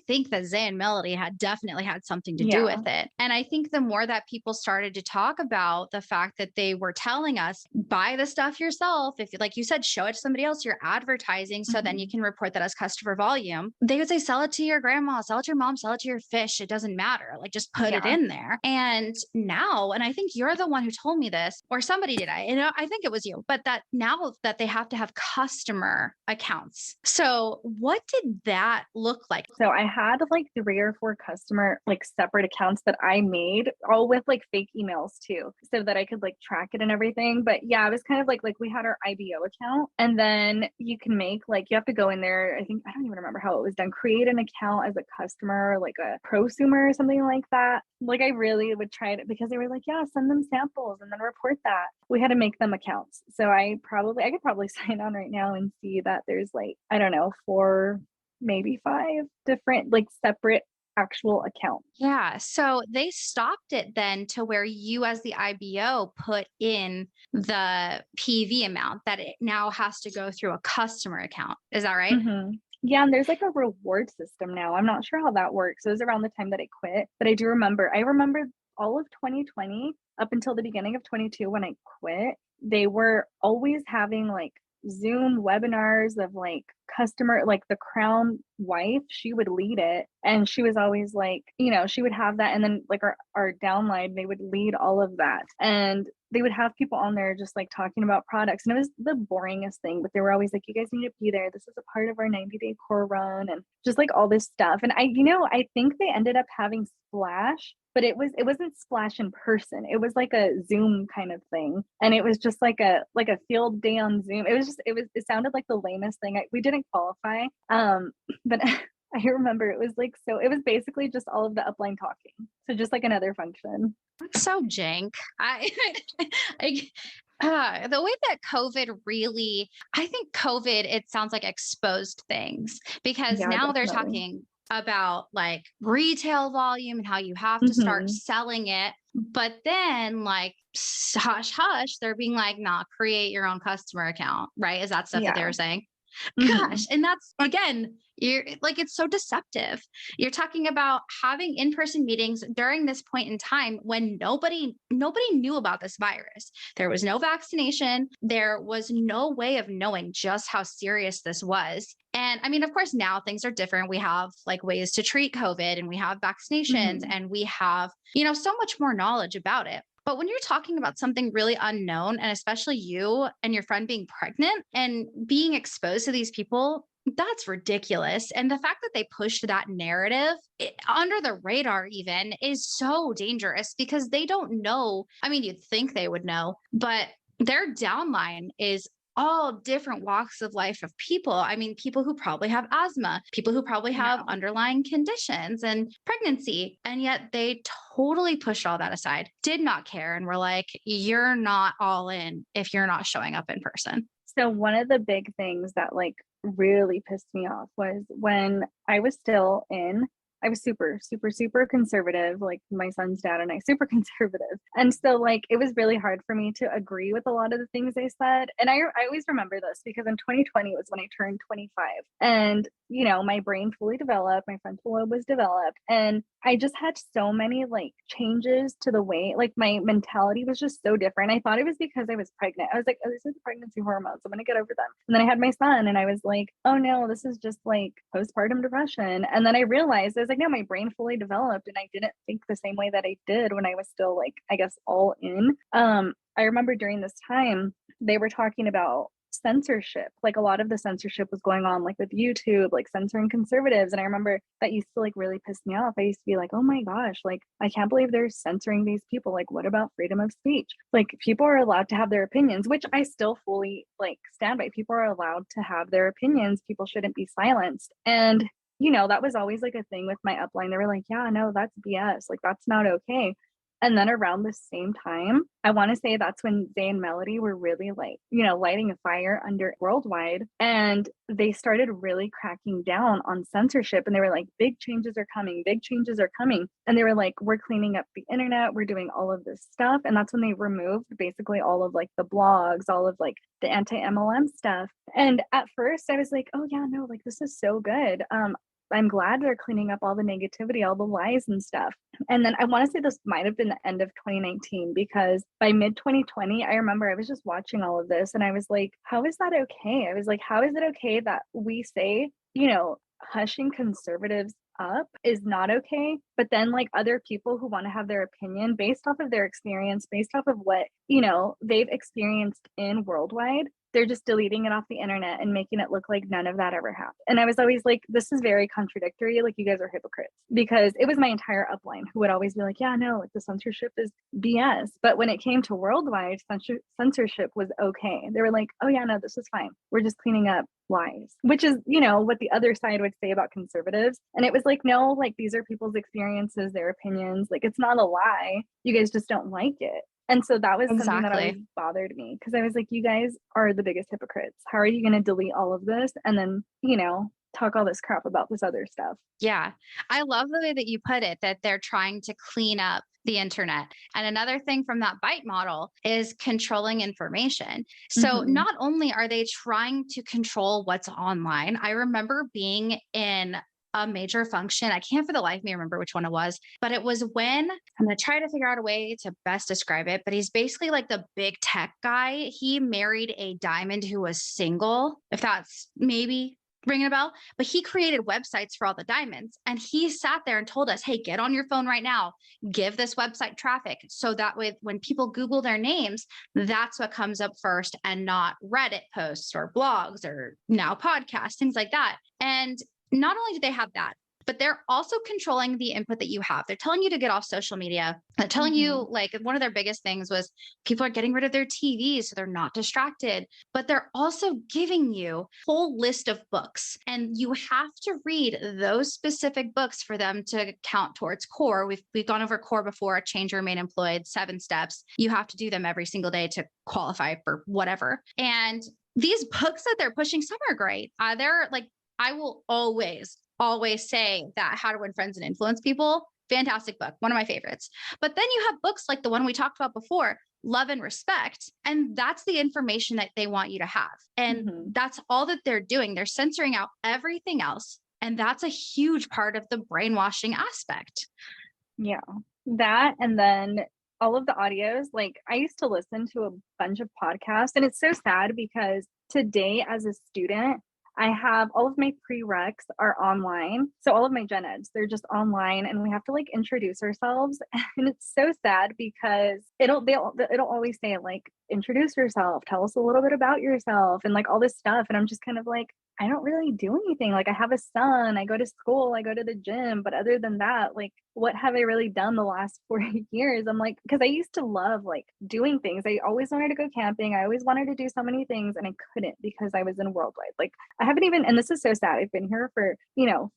think that Zay and Melody had definitely had something to do with it. And I think the more that people started to talk about the fact that they were telling us, buy the stuff yourself. If, like you said, show it to somebody else, you're advertising. So then you can report that as customer volume. They would say, sell it to your grandma, sell it to your mom, sell it to your fish. It doesn't matter. Like just put it in there. And now, and I think you're the one who told me this, or somebody did. I think it was you, but that now that they have to have customer accounts. So what did that look like? So I had like 3 or 4 customer like separate accounts that I made, all with like fake emails too, so that I could like track it and everything. But yeah, it was kind of like we had our IBO account, and then you can make like, you have to go in there. I don't even remember how it was done. Create an account as a customer, like a prosumer or something like that. Like I really would try it because they were like, yeah, send them samples and then report that. We had to make them accounts. So I could probably sign on right now and see that there's like, I don't know, 4, maybe 5 different like separate actual accounts. Yeah. So they stopped it then to where you as the IBO put in the PV amount that it now has to go through a customer account. Is that right? Mm-hmm. Yeah, and there's like a reward system now. I'm not sure how that works. It was around the time that I quit, but I remember all of 2020 up until the beginning of 22 when I quit. They were always having like Zoom webinars of like customer, like the crown wife, she would lead it, and she was always like, you know, she would have that, and then like our downline, they would lead all of that, and they would have people on there just like talking about products, and it was the boringest thing, but they were always like, you guys need to be there, this is a part of our 90-day core run, and just like all this stuff. And I think they ended up having Splash, but it wasn't Splash in person. It was like a Zoom kind of thing, and it was just like a field day on Zoom. It sounded like the lamest thing. We didn't qualify, but I remember it was like, so it was basically just all of the upline talking, so just like another function. That's so jank. The way that COVID really, I think COVID, it sounds like exposed things, because now they're talking about like retail volume and how you have to start selling it. But then like hush, hush, they're being like, nah, create your own customer account, right? Is that stuff that they were saying? Gosh. And that's, again, you're like, it's so deceptive. You're talking about having in-person meetings during this point in time when nobody knew about this virus. There was no vaccination. There was no way of knowing just how serious this was. And I mean, of course, now things are different. We have like ways to treat COVID, and we have vaccinations, and we have, so much more knowledge about it. But when you're talking about something really unknown, and especially you and your friend being pregnant and being exposed to these people, that's ridiculous. And the fact that they pushed that narrative under the radar even is so dangerous, because they don't know. I mean, you'd think they would know, but their downline is all different walks of life of people. I mean, people who probably have asthma, people who probably have underlying conditions and pregnancy. And yet they totally pushed all that aside, did not care. And were like, you're not all in if you're not showing up in person. So one of the big things that like really pissed me off was when I was still in, I was super, super, super conservative, like my son's dad and I, super conservative. And so like, it was really hard for me to agree with a lot of the things they said. And I always remember this because in 2020 was when I turned 25 and, you know, my brain fully developed, my frontal lobe was developed. And I just had so many like changes to the way, like my mentality was just so different. I thought it was because I was pregnant. I was like, oh, this is the pregnancy hormones. I'm going to get over them. And then I had my son and I was like, oh no, this is just like postpartum depression. And then I realized I was like, no, my brain fully developed and I didn't think the same way that I did when I was still like, I guess, all in. I remember during this time, they were talking about censorship. Like a lot of the censorship was going on like with YouTube, like censoring conservatives. And I remember that used to like really piss me off. I used to be like, oh my gosh, like I can't believe they're censoring these people. Like what about freedom of speech? Like people are allowed to have their opinions, which I still fully like stand by. People are allowed to have their opinions. People shouldn't be silenced. And you know, that was always like a thing with my upline. They were like, yeah, no, that's BS. Like that's not okay. And then around the same time, I want to say that's when Zay and Melody were really like, you know, lighting a fire under Worldwide. And they started really cracking down on censorship. And they were like, big changes are coming, big changes are coming. And they were like, we're cleaning up the internet, we're doing all of this stuff. And that's when they removed basically all of like the blogs, all of like the anti-MLM stuff. And at first I was like, oh yeah, no, like this is so good. I'm glad they're cleaning up all the negativity, all the lies and stuff. And then I want to say this might have been the end of 2019 because by mid 2020, I remember I was just watching all of this and I was like, how is that okay? I was like, how is it okay that we say, you know, hushing conservatives up is not okay, but then like other people who want to have their opinion based off of their experience, based off of what, you know, they've experienced in Worldwide, they're just deleting it off the internet and making it look like none of that ever happened. And I was always like, this is very contradictory. Like, you guys are hypocrites, because it was my entire upline who would always be like, yeah, no, like the censorship is BS. But when it came to Worldwide, censorship was okay. They were like, oh yeah, no, this is fine. We're just cleaning up lies, which is, you know, what the other side would say about conservatives. And it was like, no, like these are people's experiences, their opinions. Like, it's not a lie. You guys just don't like it. And so that was something that always bothered me, because I was like, you guys are the biggest hypocrites. How are you going to delete all of this and then, you know, talk all this crap about this other stuff? Yeah. I love the way that you put it, that they're trying to clean up the internet. And another thing from that bite model is controlling information. So not only are they trying to control what's online, I remember being in a major function. I can't for the life of me remember which one it was, but it was when I'm going to try to figure out a way to best describe it. But he's basically like the big tech guy. He married a diamond who was single, if that's maybe ringing a bell, but he created websites for all the diamonds. And he sat there and told us, hey, get on your phone right now, give this website traffic. So that way, when people Google their names, that's what comes up first and not Reddit posts or blogs or now podcasts, things like that. And not only do they have that, but they're also controlling the input that you have. They're telling you to get off social media. They're telling you, like, one of their biggest things was people are getting rid of their TVs so they're not distracted, but they're also giving you a whole list of books. And you have to read those specific books for them to count towards core. We've gone over core before, change your remain employed, 7 steps. You have to do them every single day to qualify for whatever. And these books that they're pushing, some are great. They're like, I will always say that How to Win Friends and Influence People, fantastic book, one of my favorites. But then you have books like the one we talked about before, Love and Respect. And that's the information that they want you to have. And that's all that they're doing. They're censoring out everything else. And that's a huge part of the brainwashing aspect. Yeah, that. And then all of the audios, like I used to listen to a bunch of podcasts, and it's so sad because today as a student, I have all of my prereqs are online. So all of my gen eds, they're just online, and we have to like introduce ourselves. And it's so sad because it'll always say like, introduce yourself, tell us a little bit about yourself, and like all this stuff. And I'm just kind of like, I don't really do anything. Like I have a son, I go to school, I go to the gym, but other than that, like what have I really done the last 4 years? I'm like, because I used to love like doing things. I always wanted to go camping. I always wanted to do so many things and I couldn't because I was in Worldwide. Like I haven't even, and this is so sad. I've been here for,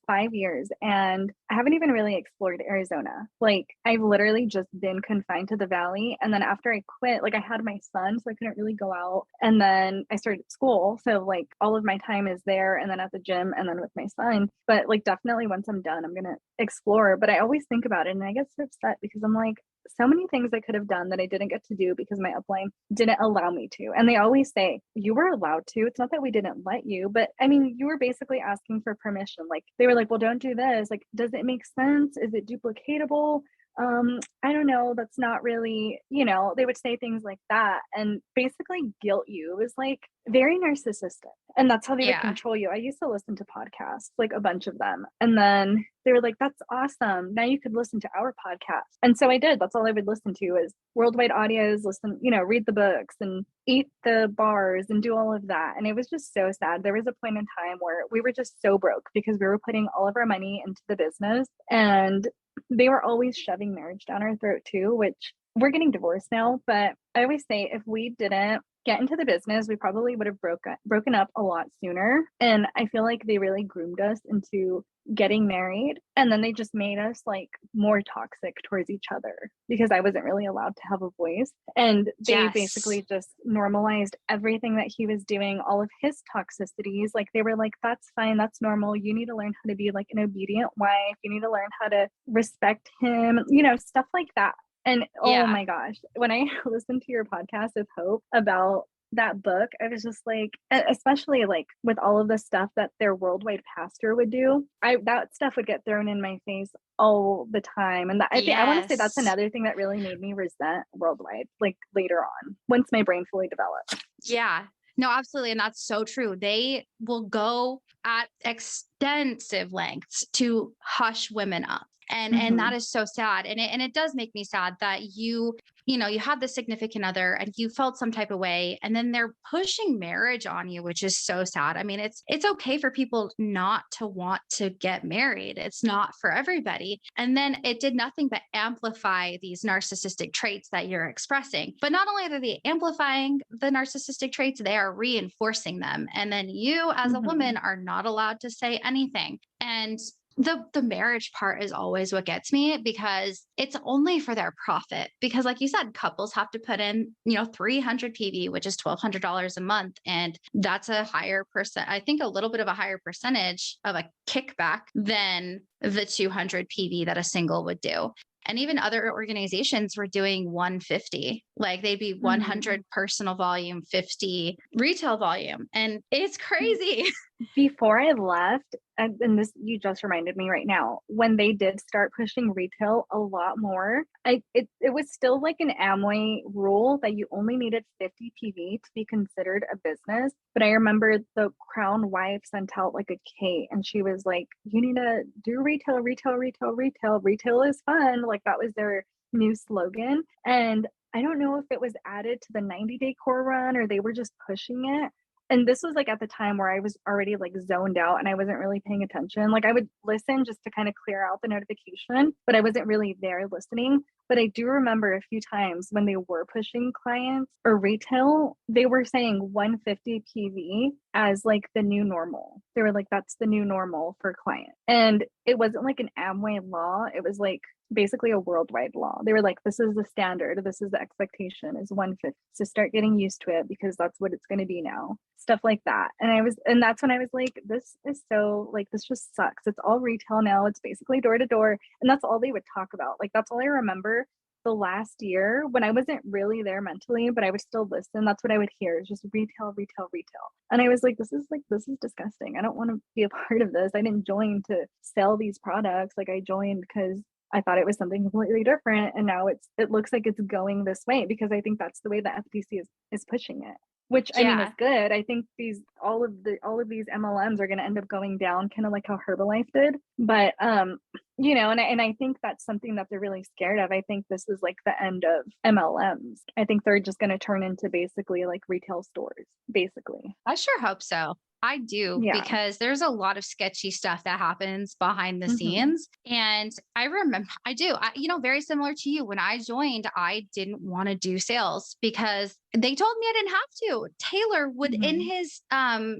5 years and I haven't even really explored Arizona. Like I've literally just been confined to the valley. And then after I quit, like I had my son, so I couldn't really go out. And then I started school. So like all of my time is there and then at the gym and then with my son. But like definitely once I'm done, I'm going to explore. But I always think about it and I get so upset because I'm like, so many things I could have done that I didn't get to do because my upline didn't allow me to. And they always say, you were allowed to. It's not that we didn't let you, but I mean, you were basically asking for permission. Like they were like, well, don't do this. Like, does it make sense? Is it duplicatable? I don't know. That's not really, they would say things like that and basically guilt you. It was like very narcissistic. And that's how they would control you. I used to listen to podcasts, like a bunch of them. And then they were like, that's awesome. Now you could listen to our podcast. And so I did. That's all I would listen to is Worldwide audios, listen, read the books and eat the bars and do all of that. And it was just so sad. There was a point in time where we were just so broke because we were putting all of our money into the business and they were always shoving marriage down our throat too, which we're getting divorced now. But I always say if we didn't get into the business, we probably would have broken up a lot sooner. And I feel like they really groomed us into getting married. And then they just made us like more toxic towards each other because I wasn't really allowed to have a voice. And they basically just normalized everything that he was doing, all of his toxicities. Like they were like, that's fine. That's normal. You need to learn how to be like an obedient wife. You need to learn how to respect him, stuff like that. And oh my gosh, when I listened to your podcast with Hope about that book, I was just like, especially like with all of the stuff that their worldwide pastor would do, that stuff would get thrown in my face all the time. And I want to say that's another thing that really made me resent Worldwide, like later on, once my brain fully developed. Yeah. No, absolutely. And that's so true. They will go at extensive lengths to hush women up. And that is so sad. And it does make me sad that you had the significant other and you felt some type of way and then they're pushing marriage on you, which is so sad. I mean, it's okay for people not to want to get married. It's not for everybody. And then it did nothing but amplify these narcissistic traits that you're expressing. But not only are they amplifying the narcissistic traits, they are reinforcing them. And then you as a woman are not allowed to say anything. And the marriage part is always what gets me because it's only for their profit. Because like you said, couples have to put in, 300 PV, which is $1,200 a month. And that's a higher I think a little bit of a higher percentage of a kickback than the 200 PV that a single would do. And even other organizations were doing 150, like they'd be 100 personal volume, 50 retail volume. And it's crazy. Before I left, and this, you just reminded me right now, when they did start pushing retail a lot more, it was still like an Amway rule that you only needed 50 PV to be considered a business. But I remember the Crown wife sent out like a K and she was like, you need to do retail. Retail is fun. Like that was their new slogan. And I don't know if it was added to the 90-day core run or they were just pushing it. And this was like at the time where I was already like zoned out and I wasn't really paying attention. Like I would listen just to kind of clear out the notification, but I wasn't really there listening. But I do remember a few times when they were pushing clients or retail, they were saying 150 PV as like the new normal. They were like, that's the new normal for client. And it wasn't like an Amway law. It was like basically a worldwide law. They were like, this is the standard. This is the expectation is 150. So start getting used to it because that's what it's going to be now. Stuff like that. And that's when I was like, this is so like, this just sucks. It's all retail now. It's basically door to door. And that's all they would talk about. Like, that's all I remember the last year when I wasn't really there mentally, but I would still listen. That's what I would hear is just retail. And I was like, this is disgusting. I don't want to be a part of this. I didn't join to sell these products. Like I joined because I thought it was something completely different. And now it looks like it's going this way because I think that's the way the FTC is pushing it, which I mean is good. I think all of these MLMs are going to end up going down kind of like how Herbalife did. But, and I think that's something that they're really scared of. I think this is like the end of MLMs. I think they're just going to turn into basically like retail stores, basically. I sure hope so. I do, Yeah. because there's a lot of sketchy stuff that happens behind the scenes. And I remember, very similar to you. When I joined, I didn't want to do sales because they told me I didn't have to. Taylor would, in his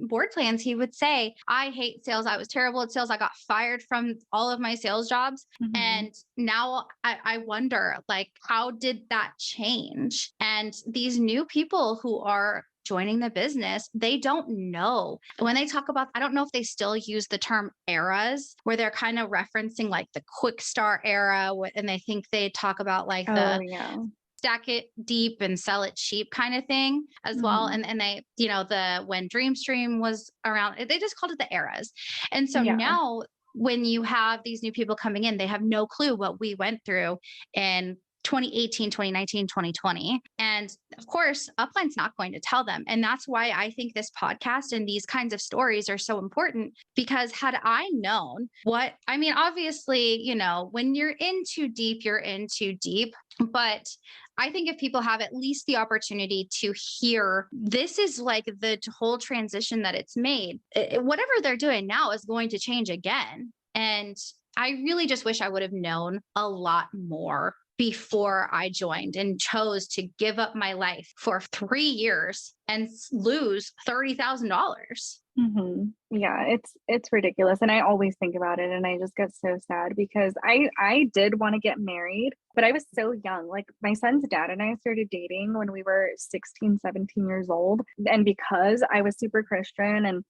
board plans, he would say, I hate sales. I was terrible at sales. I got fired from all of my sales jobs. And now I wonder, like, how did that change? And these new people who are joining the business, they don't know. When they talk about, I don't know if they still use the term eras, where they're kind of referencing like the quick start era. And they think they talk about like stack it deep and sell it cheap kind of thing as well. And they, when Dreamstream was around, they just called it the eras. And so now when you have these new people coming in, they have no clue what we went through in 2018, 2019, 2020. And of course, Upline's not going to tell them. And that's why I think this podcast and these kinds of stories are so important, because had I known obviously, when you're in too deep, you're in too deep. But I think if people have at least the opportunity to hear, this is like the whole transition that it's made, whatever they're doing now is going to change again. And I really just wish I would have known a lot more before I joined and chose to give up my life for 3 years and lose $30,000. Yeah, it's ridiculous. And I always think about it and I just get so sad, because I did want to get married, but I was so young. Like, my son's dad and I started dating when we were 16, 17 years old. And because I was super Christian and,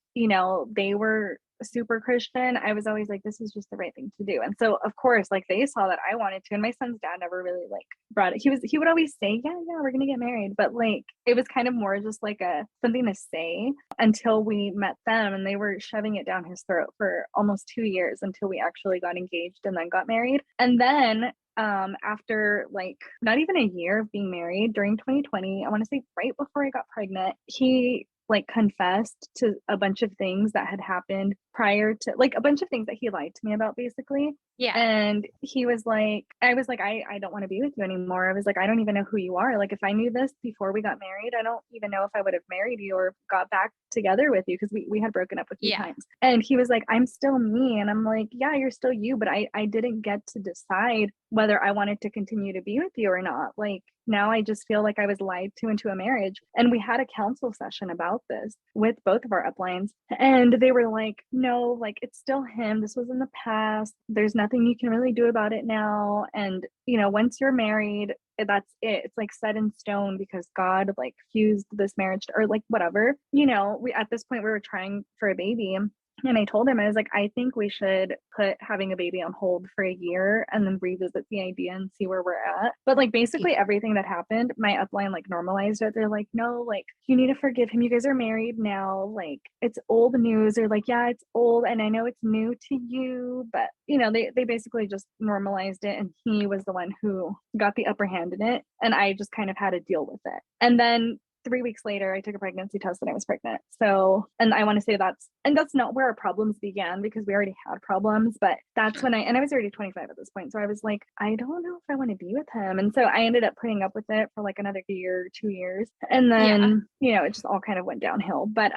they were super Christian, I was always like, this is just the right thing to do. And so of course, like, they saw that I wanted to, and my son's dad never really like brought it. He would always say, yeah, we're gonna get married, but like, it was kind of more just like something to say, until we met them, and they were shoving it down his throat for almost 2 years until we actually got engaged and then got married. And then after like not even a year of being married, during 2020, I want to say right before I got pregnant, he like confessed to a bunch of things that had happened prior to, like, a bunch of things that he lied to me about, basically. Yeah. And he was like, I was like, I don't want to be with you anymore. I was like, I don't even know who you are. Like, if I knew this before we got married, I don't even know if I would have married you or got back together with you, because we had broken up a few times. And he was like, I'm still me. And I'm like, yeah, you're still you, but I didn't get to decide whether I wanted to continue to be with you or not. Like, now I just feel like I was lied to into a marriage. And we had a counsel session about this with both of our uplines. And they were like, no, like, it's still him. This was in the past. There's nothing you can really do about it now. And, once you're married, that's it. It's like set in stone, because God like fused this marriage, or like whatever. We, at this point, we were trying for a baby. And I told him, I was like, I think we should put having a baby on hold for a year and then revisit the idea and see where we're at. But like, basically everything that happened, my upline like normalized it. They're like, no, like, you need to forgive him. You guys are married now. Like, it's old news. They're like, yeah, it's old. And I know it's new to you, but they basically just normalized it. And he was the one who got the upper hand in it. And I just kind of had to deal with it. And then 3 weeks later, I took a pregnancy test and I was pregnant. So, and I want to say that's not where our problems began, because we already had problems, but that's when I was already 25 at this point. So I was like, I don't know if I want to be with him. And so I ended up putting up with it for like another year, 2 years. And then, it just all kind of went downhill. But,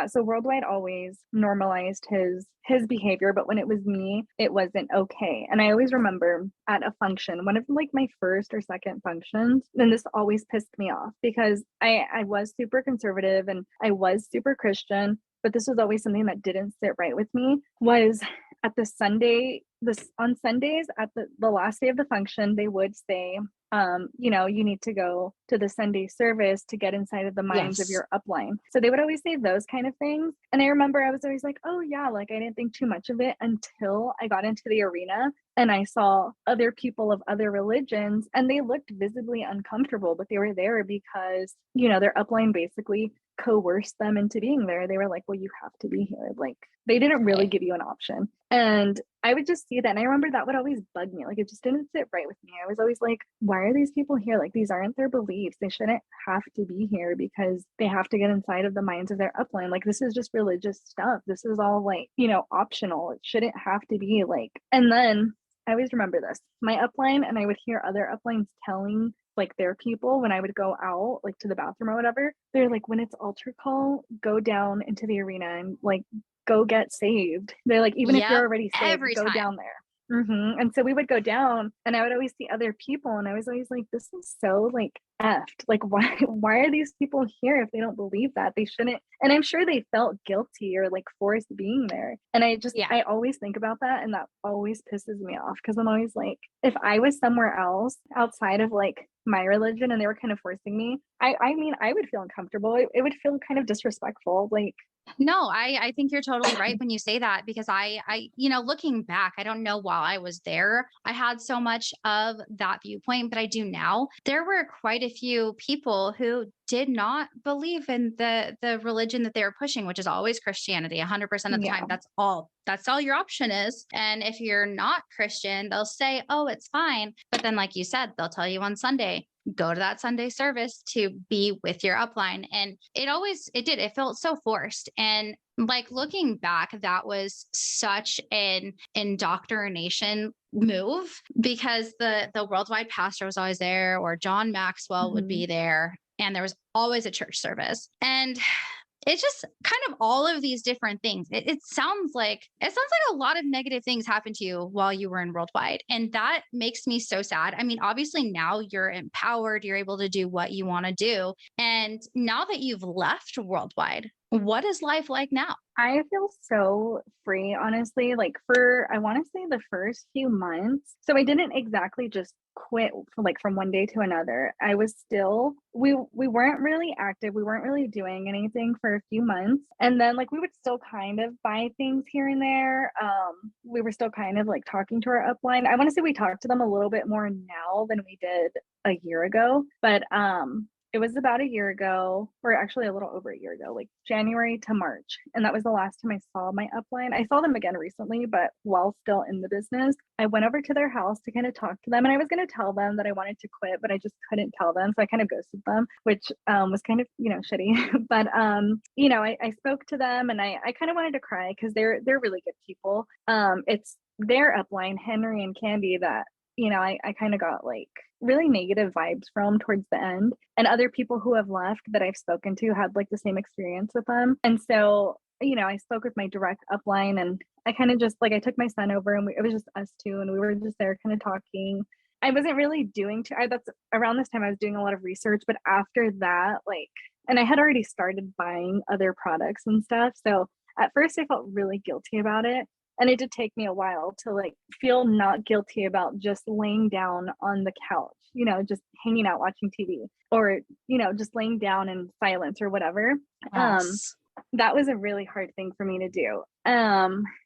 so Worldwide always normalized his behavior, but when it was me, it wasn't okay. And I always remember at a function, one of like my first or second functions, and this always pissed me off, because I was super conservative and I was super Christian, but this was always something that didn't sit right with me. Was at on Sundays at the last day of the function, they would say, you need to go to the Sunday service to get inside of the minds of your upline. So they would always say those kind of things. And I remember I was always like, oh yeah, like, I didn't think too much of it until I got into the arena and I saw other people of other religions, and they looked visibly uncomfortable, but they were there because, their upline basically coerced them into being there. They were like, well, you have to be here. Like, they didn't really give you an option. And I would just see that. And I remember that would always bug me. Like, it just didn't sit right with me. I was always like, why are these people here? Like, these aren't their beliefs. They shouldn't have to be here because they have to get inside of the minds of their upline. Like, this is just religious stuff. This is all like, optional. It shouldn't have to be like. And then I always remember this, my upline, and I would hear other uplines telling like their people when I would go out like to the bathroom or whatever. They're like, when it's altar call, go down into the arena and like go get saved. They're like, even if you're already saved, every go time. down there. And so we would go down and I would always see other people and I was always like, this is so like effed. Like, why are these people here if they don't believe that? They shouldn't. And I'm sure they felt guilty or like forced being there. And I always think about that and that always pisses me off because I'm always like, if I was somewhere else outside of like my religion and they were kind of forcing me, I mean, I would feel uncomfortable. It would feel kind of disrespectful. Like, no, I think you're totally right when you say that because looking back, I don't know while I was there, I had so much of that viewpoint, but I do now. There were quite a few people who did not believe in the religion that they were pushing, which is always Christianity. 100% of the time, that's all your option is. And if you're not Christian, they'll say, oh, it's fine. But then, like you said, they'll tell you on Sunday, go to that Sunday service to be with your upline. And it felt so forced. And like looking back, that was such an indoctrination move because the worldwide pastor was always there, or John Maxwell would be there. And there was always a church service. And it's just kind of all of these different things. It sounds like a lot of negative things happened to you while you were in Worldwide. And that makes me so sad. I mean, obviously now you're empowered, you're able to do what you want to do. And now that you've left Worldwide, what is life like now? I feel so free, honestly, like for, I want to say the first few months. So I didn't exactly just quit like from one day to another. I was still, we weren't really active. We weren't really doing anything for a few months. And then like we would still kind of buy things here and there. We were still kind of like talking to our upline. I want to say we talked to them a little bit more now than we did a year ago. But it was about a year ago, or actually a little over a year ago, like January to March. And that was the last time I saw my upline. I saw them again recently, but while still in the business, I went over to their house to kind of talk to them. And I was going to tell them that I wanted to quit, but I just couldn't tell them. So I kind of ghosted them, which was kind of, shitty. But, I spoke to them and I kind of wanted to cry because they're really good people. It's their upline, Henry and Candy, that I kind of got like really negative vibes from towards the end, and other people who have left that I've spoken to had like the same experience with them. And so, I spoke with my direct upline and I kind of just like, I took my son over and it was just us two and we were just there kind of talking. I wasn't really doing that's around this time I was doing a lot of research, but after that, like, and I had already started buying other products and stuff. So at first I felt really guilty about it. And it did take me a while to like feel not guilty about just laying down on the couch, just hanging out watching TV, or, just laying down in silence or whatever. Yes. That was a really hard thing for me to do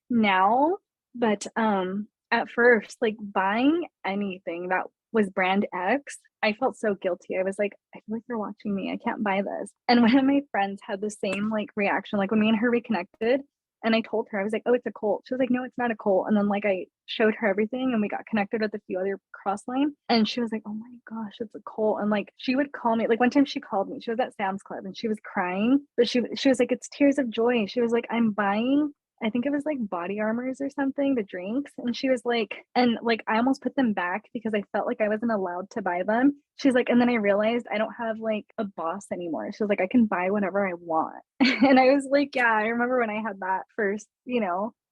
now. But at first, like buying anything that was brand X, I felt so guilty. I was like, I feel like they're watching me. I can't buy this. And one of my friends had the same like reaction, like when me and her reconnected. And I told her, I was like, oh, it's a cult. She was like, no, it's not a cult. And then like I showed her everything and we got connected with a few other Crossline. And she was like, oh my gosh, it's a cult. And like she would call me, like one time she called me, she was at Sam's Club and she was crying, but she was like, it's tears of joy. She was like, I'm buying, I think it was like Body Armors or something, the drinks. And she was like, and like I almost put them back because I felt like I wasn't allowed to buy them. She's like, and then I realized I don't have like a boss anymore. She was like, I can buy whatever I want. And I was like, yeah, I remember when I had that first,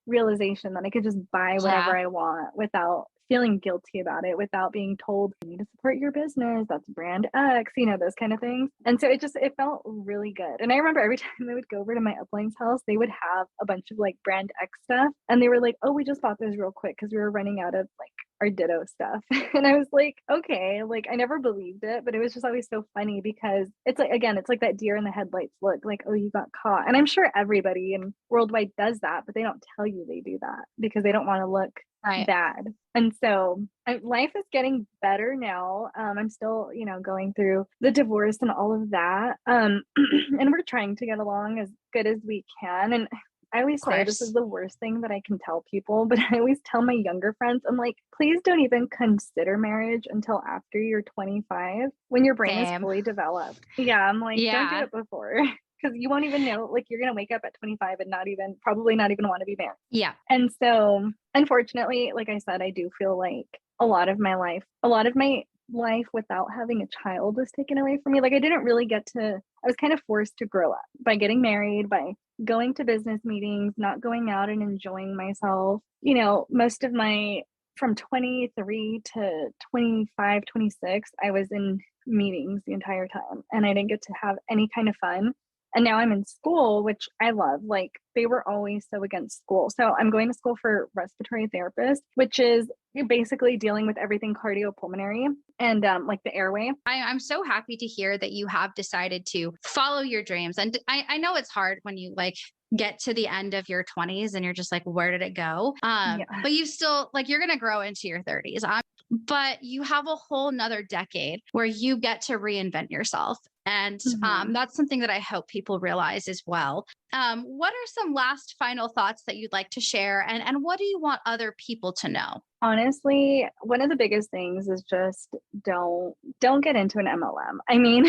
realization that I could just buy whatever I want without feeling guilty about it, without being told you need to support your business, that's brand X, those kind of things. And so it felt really good. And I remember every time I would go over to my upline's house, they would have a bunch of like brand X stuff. And they were like, oh, we just bought those real quick because we were running out of like our Ditto stuff. And I was like, okay, like I never believed it, but it was just always so funny because it's like, again, it's like that deer in the headlights look, like, oh, you got caught. And I'm sure everybody in Worldwide does that, but they don't tell you they do that because they don't want to look bad. And so life is getting better now. I'm still, going through the divorce and all of that. And we're trying to get along as good as we can. And I always say this is the worst thing that I can tell people, but I always tell my younger friends, I'm like, please don't even consider marriage until after you're 25 when your brain is fully developed. Yeah, I'm like, don't do it before because you won't even know, like you're going to wake up at 25 and probably not even want to be married. Yeah. And so unfortunately, like I said, I do feel like a lot of my life without having a child was taken away from me. Like I didn't really get to, I was kind of forced to grow up by getting married, by going to business meetings, not going out and enjoying myself. You know, most of my, from 23 to 25, 26, I was in meetings the entire time and I didn't get to have any kind of fun. And now I'm in school, which I love. Like they were always so against school. So I'm going to school for respiratory therapist, which is basically dealing with everything cardiopulmonary and like the airway. I'm so happy to hear that you have decided to follow your dreams. And I know it's hard when you like get to the end of your 20s and you're just like, where did it go? But you still like, you're going to grow into your 30s. But you have a whole nother decade where you get to reinvent yourself. And that's something that I hope people realize as well. What are some last final thoughts that you'd like to share? And what do you want other people to know? Honestly, one of the biggest things is just don't get into an MLM. I mean,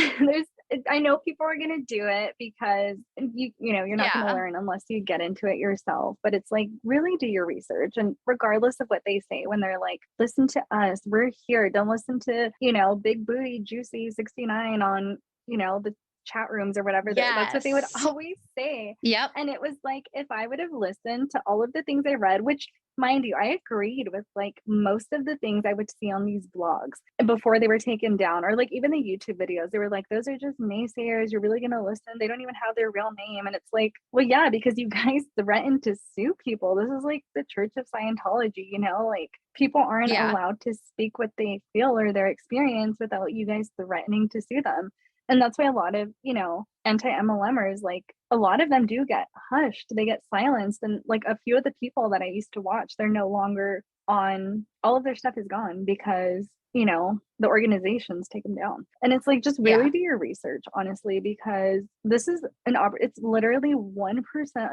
I know people are going to do it because you know, you're not going to learn unless you get into it yourself, but it's like really do your research. And regardless of what they say, when they're like, listen to us, we're here. Don't listen to, you know, Big Booty Juicy 69 on, you know, the chat rooms or whatever. That's what they would always say. Yep. And it was like, if I would have listened to all of the things I read, which mind you, I agreed with like most of the things I would see on these blogs before they were taken down, or like even the YouTube videos, they were like, those are just naysayers. You're really going to listen. They don't even have their real name. And it's like, well, yeah, because you guys threatened to sue people. This is like the Church of Scientology, you know, like people aren't allowed to speak what they feel or their experience without you guys threatening to sue them. And that's why a lot of, you know, anti-MLMers, like a lot of them do get hushed. They get silenced. And like a few of the people that I used to watch, they're no longer on, all of their stuff is gone because, you know, the organization's taken down. And it's like, just really do your research, honestly, because this is it's literally 1%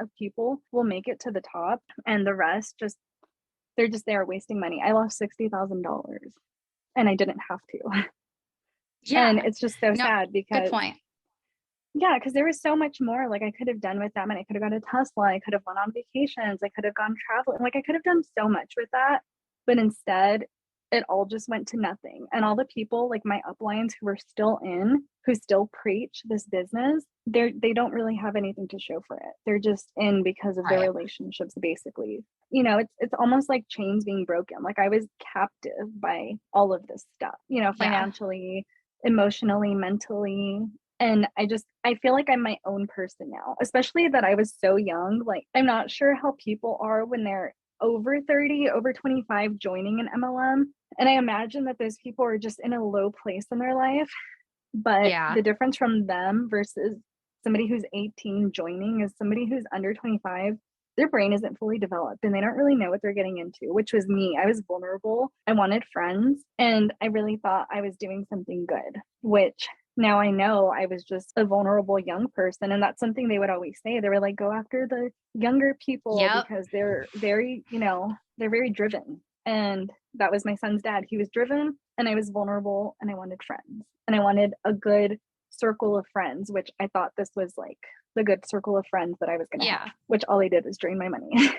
of people will make it to the top and the rest they're just there wasting money. I lost $60,000 and I didn't have to. Yeah. And it's just so sad because good point. Yeah, because there was so much more like I could have done with them, and I could have got a Tesla, I could have went on vacations, I could have gone traveling, like I could have done so much with that. But instead, it all just went to nothing. And all the people like my uplines who are still who still preach this business, they don't really have anything to show for it. They're just in because of their relationships, basically. You know, it's almost like chains being broken. Like I was captive by all of this stuff, you know, financially, emotionally, mentally. And I feel like I'm my own person now, especially that I was so young. Like, I'm not sure how people are when they're over 30, over 25 joining an MLM. And I imagine that those people are just in a low place in their life. But the difference from them versus somebody who's 18 joining is somebody who's under 25. Their brain isn't fully developed and they don't really know what they're getting into, which was me. I was vulnerable. I wanted friends and I really thought I was doing something good, which now I know I was just a vulnerable young person. And that's something they would always say. They were like, go after the younger people because they're very, you know, they're very driven. And that was my son's dad. He was driven and I was vulnerable and I wanted friends and I wanted a good circle of friends, which I thought this was like the good circle of friends that I was going to have, which all they did was drain my money.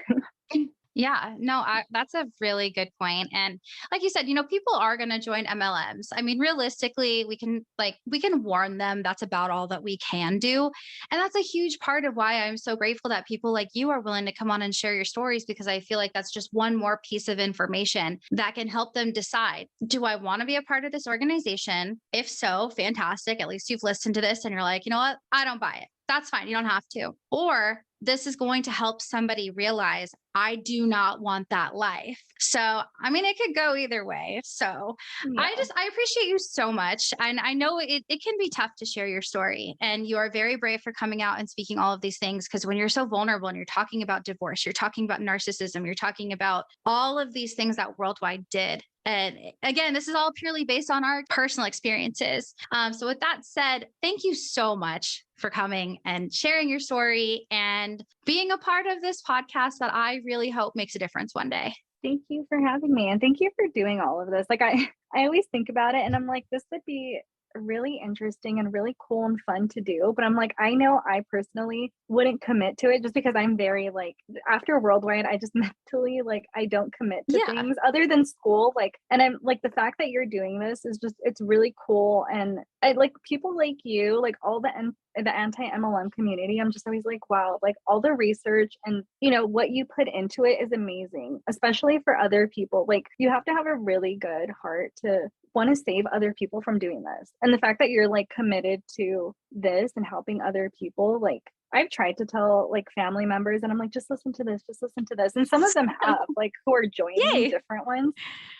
Yeah, no, that's a really good point. And like you said, you know, people are going to join MLMs. I mean, realistically, we can warn them. That's about all that we can do. And that's a huge part of why I'm so grateful that people like you are willing to come on and share your stories, because I feel like that's just one more piece of information that can help them decide, do I want to be a part of this organization? If so, fantastic. At least you've listened to this and you're like, you know what? I don't buy it. That's fine. You don't have to. Or this is going to help somebody realize I do not want that life. So, I mean, it could go either way. So I appreciate you so much. And I know it can be tough to share your story, and you are very brave for coming out and speaking all of these things. Because when you're so vulnerable and you're talking about divorce, you're talking about narcissism, you're talking about all of these things that Worldwide did. And again, this is all purely based on our personal experiences. So with that said, thank you so much for coming and sharing your story and being a part of this podcast that I really hope makes a difference one day. Thank you for having me. And thank you for doing all of this. Like I always think about it and I'm like, this would be really interesting and really cool and fun to do. But I'm like, I know I personally wouldn't commit to it just because I'm very like, after Worldwide, I just mentally like, I don't commit to things other than school. Like, and I'm like, the fact that you're doing this is just, it's really cool. And I like people like you, like all the anti-MLM community. I'm just always like, wow, like all the research and, you know, what you put into it is amazing, especially for other people. Like you have to have a really good heart to want to save other people from doing this. And the fact that you're like committed to this and helping other people, like I've tried to tell like family members and I'm like, just listen to this, just listen to this. And some of them have like who are joining different ones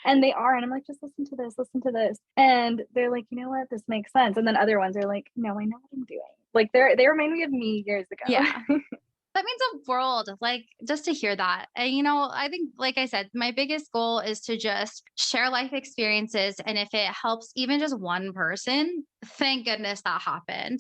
and they are. And I'm like, just listen to this, listen to this. And they're like, you know what, this makes sense. And then other ones are like, no, I know what I'm doing. Like they remind me of me years ago. Yeah. That means a world, like just to hear that. And, you know, I think, like I said, my biggest goal is to just share life experiences. And if it helps even just one person, thank goodness that happened.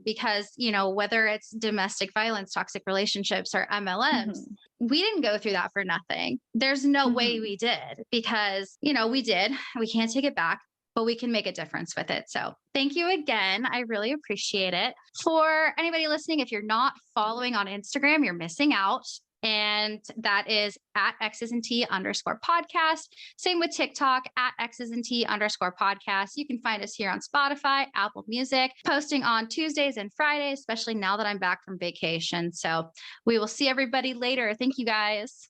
Because, you know, whether it's domestic violence, toxic relationships, or MLMs, we didn't go through that for nothing. There's no way we did because, you know, we did. We can't take it back, but we can make a difference with it. So thank you again. I really appreciate it. For anybody listening, if you're not following on Instagram, you're missing out. And that is at @XsandT_podcast. Same with TikTok at @XsandT_podcast. You can find us here on Spotify, Apple Music, posting on Tuesdays and Fridays, especially now that I'm back from vacation. So we will see everybody later. Thank you guys.